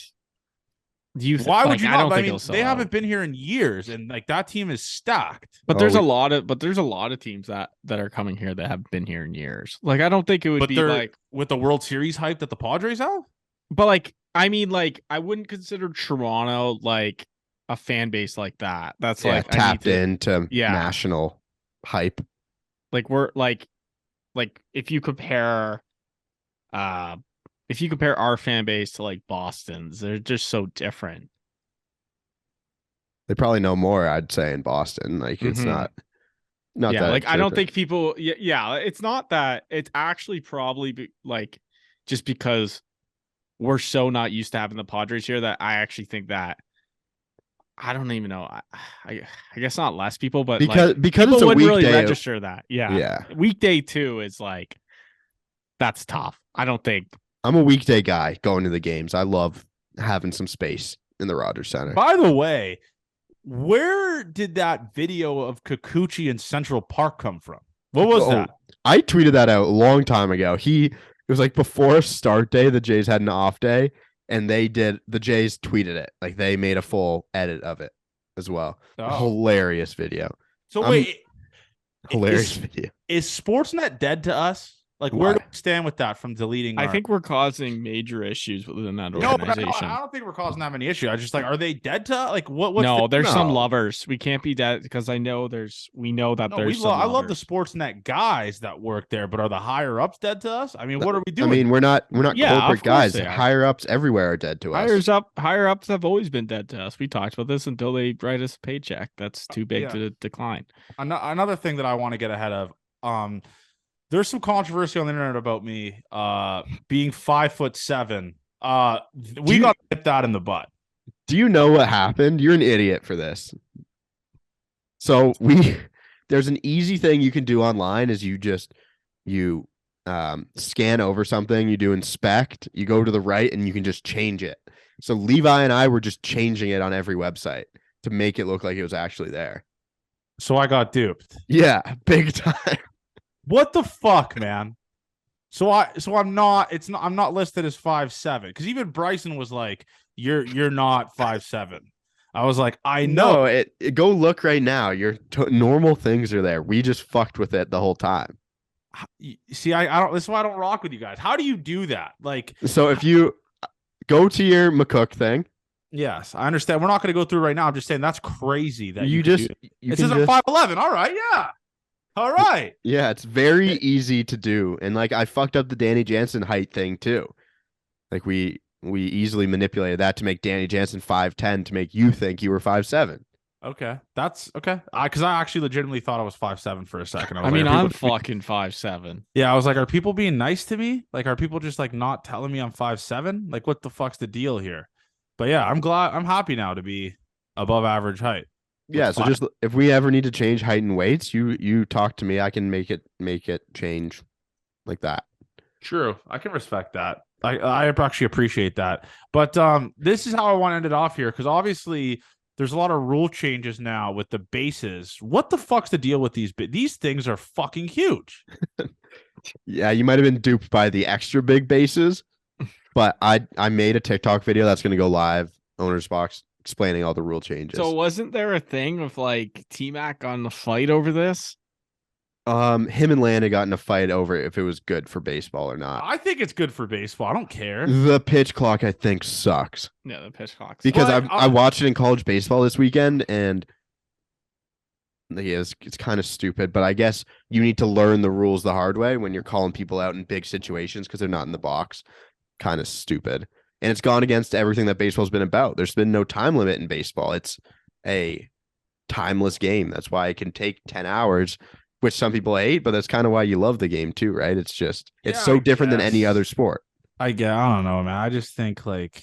Why would you not? I mean, they haven't been here in years, and like that team is stacked. But there's a lot of teams that are coming here that have been here in years. Like, I don't think it would be like with the World Series hype that the Padres have. But like, I mean, like, I wouldn't consider Toronto like a fan base like that. That's like tapped into national hype. Like, we're like if you compare our fan base to like Boston's, they're just so different. They probably know more, I'd say, in Boston. Like, it's not that. Like, I don't think people. Yeah, it's not that. It's actually probably like just because we're so not used to having the Padres here that I actually think that. I don't even know. I guess not less people, but because people it's a wouldn't weekday, really register that. Yeah. Weekday too is like that's tough. I don't think. I'm a weekday guy going to the games. I love having some space in the Rogers Center. By the way, where did that video of Kikuchi in Central Park come from? What was that? I tweeted that out a long time ago. It was like before start day, the Jays had an off day, and the Jays tweeted it. Like, they made a full edit of it as well. Hilarious video. So wait, hilarious video. Is Sportsnet dead to us? Like, where do we stand with that from deleting? I think we're causing major issues within that organization. No, I don't think we're causing that many issues. I just like, are they dead to like what? No, there's some lovers. We can't be dead because we know that there's. I love the Sportsnet guys that work there, but are the higher ups dead to us? I mean, what are we doing? I mean, we're not corporate guys. Higher ups everywhere are dead to us. Higher ups have always been dead to us. We talked about this until they write us a paycheck. That's too big to decline. Another thing that I want to get ahead of. There's some controversy on the internet about me being 5'7". We got to get that in the butt. Do you know what happened? You're an idiot for this. So there's an easy thing you can do online is you scan over something, you do inspect, you go to the right, and you can just change it. So Levi and I were just changing it on every website to make it look like it was actually there. So I got duped. Yeah, big time. What the fuck, man? So I'm not listed as 5'7", because even Bryson was like, you're not 5'7". I was like, I know. No, go look right now. Your normal things are there. We just fucked with it the whole time. See, I don't. This is why I don't rock with you guys. How do you do that? Like, so if you go to your McCook thing. Yes, I understand. We're not going to go through right now. I'm just saying that's crazy that it says I'm 5'11". All right, yeah. All right. Yeah, it's very easy to do. And like, I fucked up the Danny Jansen height thing too. Like, we easily manipulated that to make Danny Jansen 5'10" to make you think you were 5'7". Okay. That's okay. Because I actually legitimately thought I was 5'7" for a second. I'm fucking 5'7". Yeah, I was like, are people being nice to me? Like, are people just like not telling me I'm 5'7"? Like, what the fuck's the deal here? But yeah, I'm happy now to be above average height. Yeah, so just if we ever need to change height and weights, you talk to me. I can make it change like that. True, I can respect that. I actually appreciate that. But this is how I want to end it off here, because obviously there's a lot of rule changes now with the bases. What the fuck's the deal with these? These things are fucking huge. Yeah, you might have been duped by the extra big bases, but I made a TikTok video that's going to go live, Owner's Box, explaining all the rule changes. So wasn't there a thing with like T-Mac on the fight over this? Him and Landon got in a fight over if it was good for baseball or not. I think it's good for baseball. I don't care. The pitch clock, I think, sucks. Yeah, the pitch clock sucks. Because I watched it in college baseball this weekend, and it's kind of stupid, but I guess you need to learn the rules the hard way when you're calling people out in big situations because they're not in the box. Kind of stupid. And it's gone against everything that baseball's been about. There's been no time limit in baseball. It's a timeless game. That's why it can take 10 hours, which some people hate, but that's kind of why you love the game too, right? It's just, it's so different than any other sport. I don't know, man. I just think like,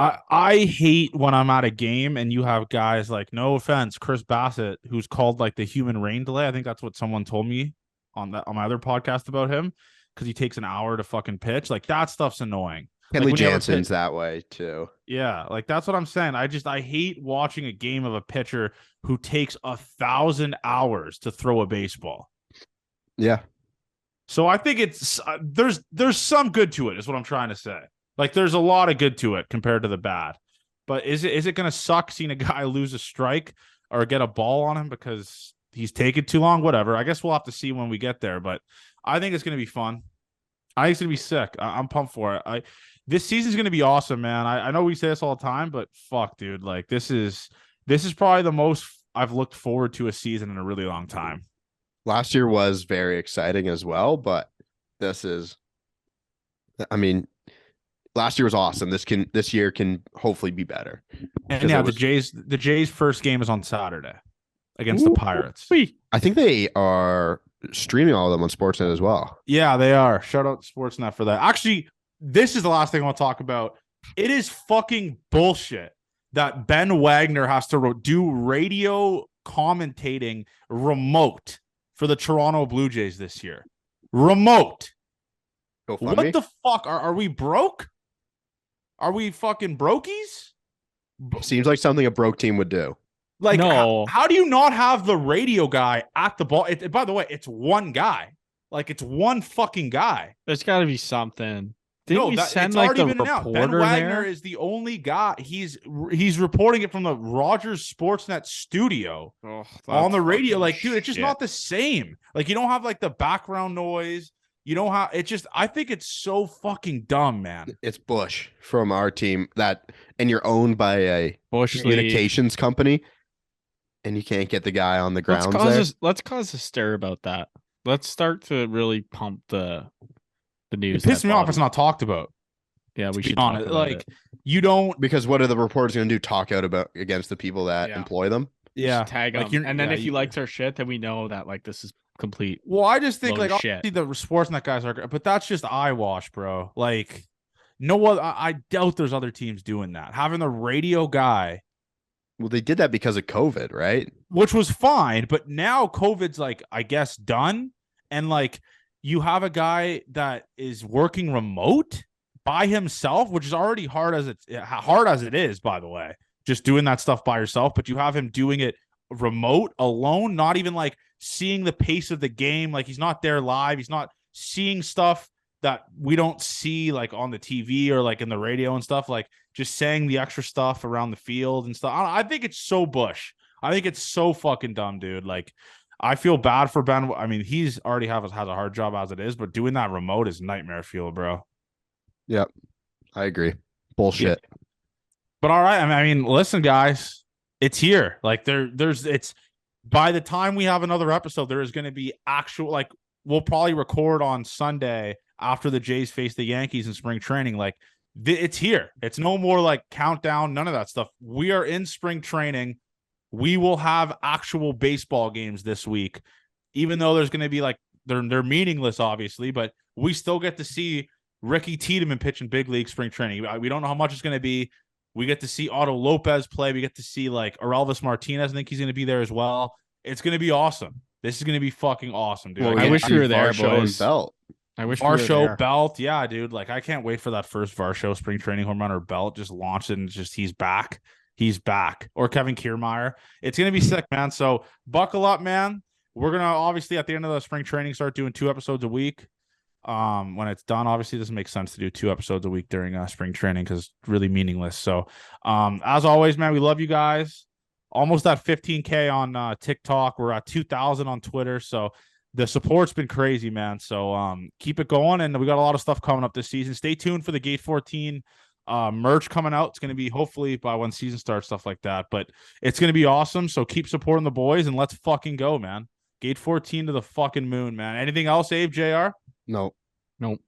I hate when I'm at a game and you have guys like, no offense, Chris Bassett, who's called like the human rain delay. I think that's what someone told me on my other podcast about him. because he takes an hour to fucking pitch. Like that stuff's annoying. Kenley Jansen's that way too. Yeah, like that's what I'm saying. I hate watching a game of a pitcher who takes 1,000 hours to throw a baseball. Yeah. So I think it's there's some good to it, is what I'm trying to say. Like there's a lot of good to it compared to the bad. But is it going to suck seeing a guy lose a strike or get a ball on him because he's taking too long? Whatever. I guess we'll have to see when we get there. But I think it's going to be fun. I think it's going to be sick. I'm pumped for it. This season's going to be awesome, man. I know we say this all the time, but fuck, dude. Like this is probably the most I've looked forward to a season in a really long time. Last year was very exciting as well, but last year was awesome. This year can hopefully be better. And yeah, the Jays' first game is on Saturday against the Pirates. I think they are streaming all of them on Sportsnet as well. Yeah, they are. Shout out to Sportsnet for that. Actually, this is the last thing I want to talk about. It is fucking bullshit that Ben Wagner has to do radio commentating remote for the Toronto Blue Jays this year. Remote. What the fuck? Are we broke? Are we fucking brokies? Seems like something a broke team would do. Like, no. How do you not have the radio guy at the ball? By the way, it's one guy. Like, it's one fucking guy. There's got to be something. Didn't we send it's like already the been announced. Ben Wagner is the only guy. He's reporting it from the Rogers Sportsnet studio on the radio. Like, dude, it's just not the same. Like, you don't have like the background noise. You don't have it. Just I think it's so fucking dumb, man. It's Bush from our team and you're owned by a Bush communications company, and you can't get the guy on the ground. Let's cause a stir about that. Let's start to really pump the news. It pissed me off. It's not talked about. Yeah, we should talk about it. You don't, because what are the reporters going to do? Talk out against the people that employ them? Yeah, tag them. And then if you liked our shit, then we know that like this is complete. Well, I just think like obviously the Sportsnet guys are, but that's just eyewash, bro. Like, no other. I doubt there's other teams doing that. Having the radio guy. Well, they did that because of COVID, right? Which was fine, but now COVID's like, I guess, done, and like you have a guy that is working remote by himself, which is already hard as it is, by the way, just doing that stuff by yourself. But you have him doing it remote, alone, not even like seeing the pace of the game. Like he's not there live. He's not seeing stuff that we don't see like on the TV or like in the radio and stuff, like just saying the extra stuff around the field and stuff. I think it's so Bush. I think it's so fucking dumb, dude. Like, I feel bad for Ben. I mean, he's already has a hard job as it is, but doing that remote is nightmare fuel, bro. Yep. I agree. Bullshit. Yeah. But all right. I mean, listen, guys, it's here. Like it's by the time we have another episode, there is going to be actual, like, we'll probably record on Sunday after the Jays face the Yankees in spring training. Like, it's here. It's no more like countdown, none of that stuff. We are in spring training. We will have actual baseball games this week, even though there's going to be like they're meaningless, obviously, but we still get to see Ricky Tiedemann pitch in big league spring training. We don't know how much it's going to be. We get to see Otto Lopez play. We get to see like Orelvis Martinez. I think he's going to be there as well. It's going to be awesome. This is going to be fucking awesome, dude. Well, I wish we were there, boys. Belt. I wish Varsho Belt, yeah, dude. Like, I can't wait for that first Varsho spring training home run or Belt. Just launch it and just he's back. He's back. Or Kevin Kiermaier. It's gonna be sick, man. So buckle up, man. We're gonna obviously at the end of the spring training start doing 2 episodes a week. When it's done, obviously it doesn't make sense to do 2 episodes a week during spring training because it's really meaningless. So as always, man, we love you guys. Almost at 15K on TikTok. We're at 2,000 on Twitter. So the support's been crazy, man. So keep it going. And we got a lot of stuff coming up this season. Stay tuned for the Gate 14 merch coming out. It's going to be hopefully by when season starts, stuff like that. But it's going to be awesome. So keep supporting the boys and let's fucking go, man. Gate 14 to the fucking moon, man. Anything else, Abe, JR? No. Nope.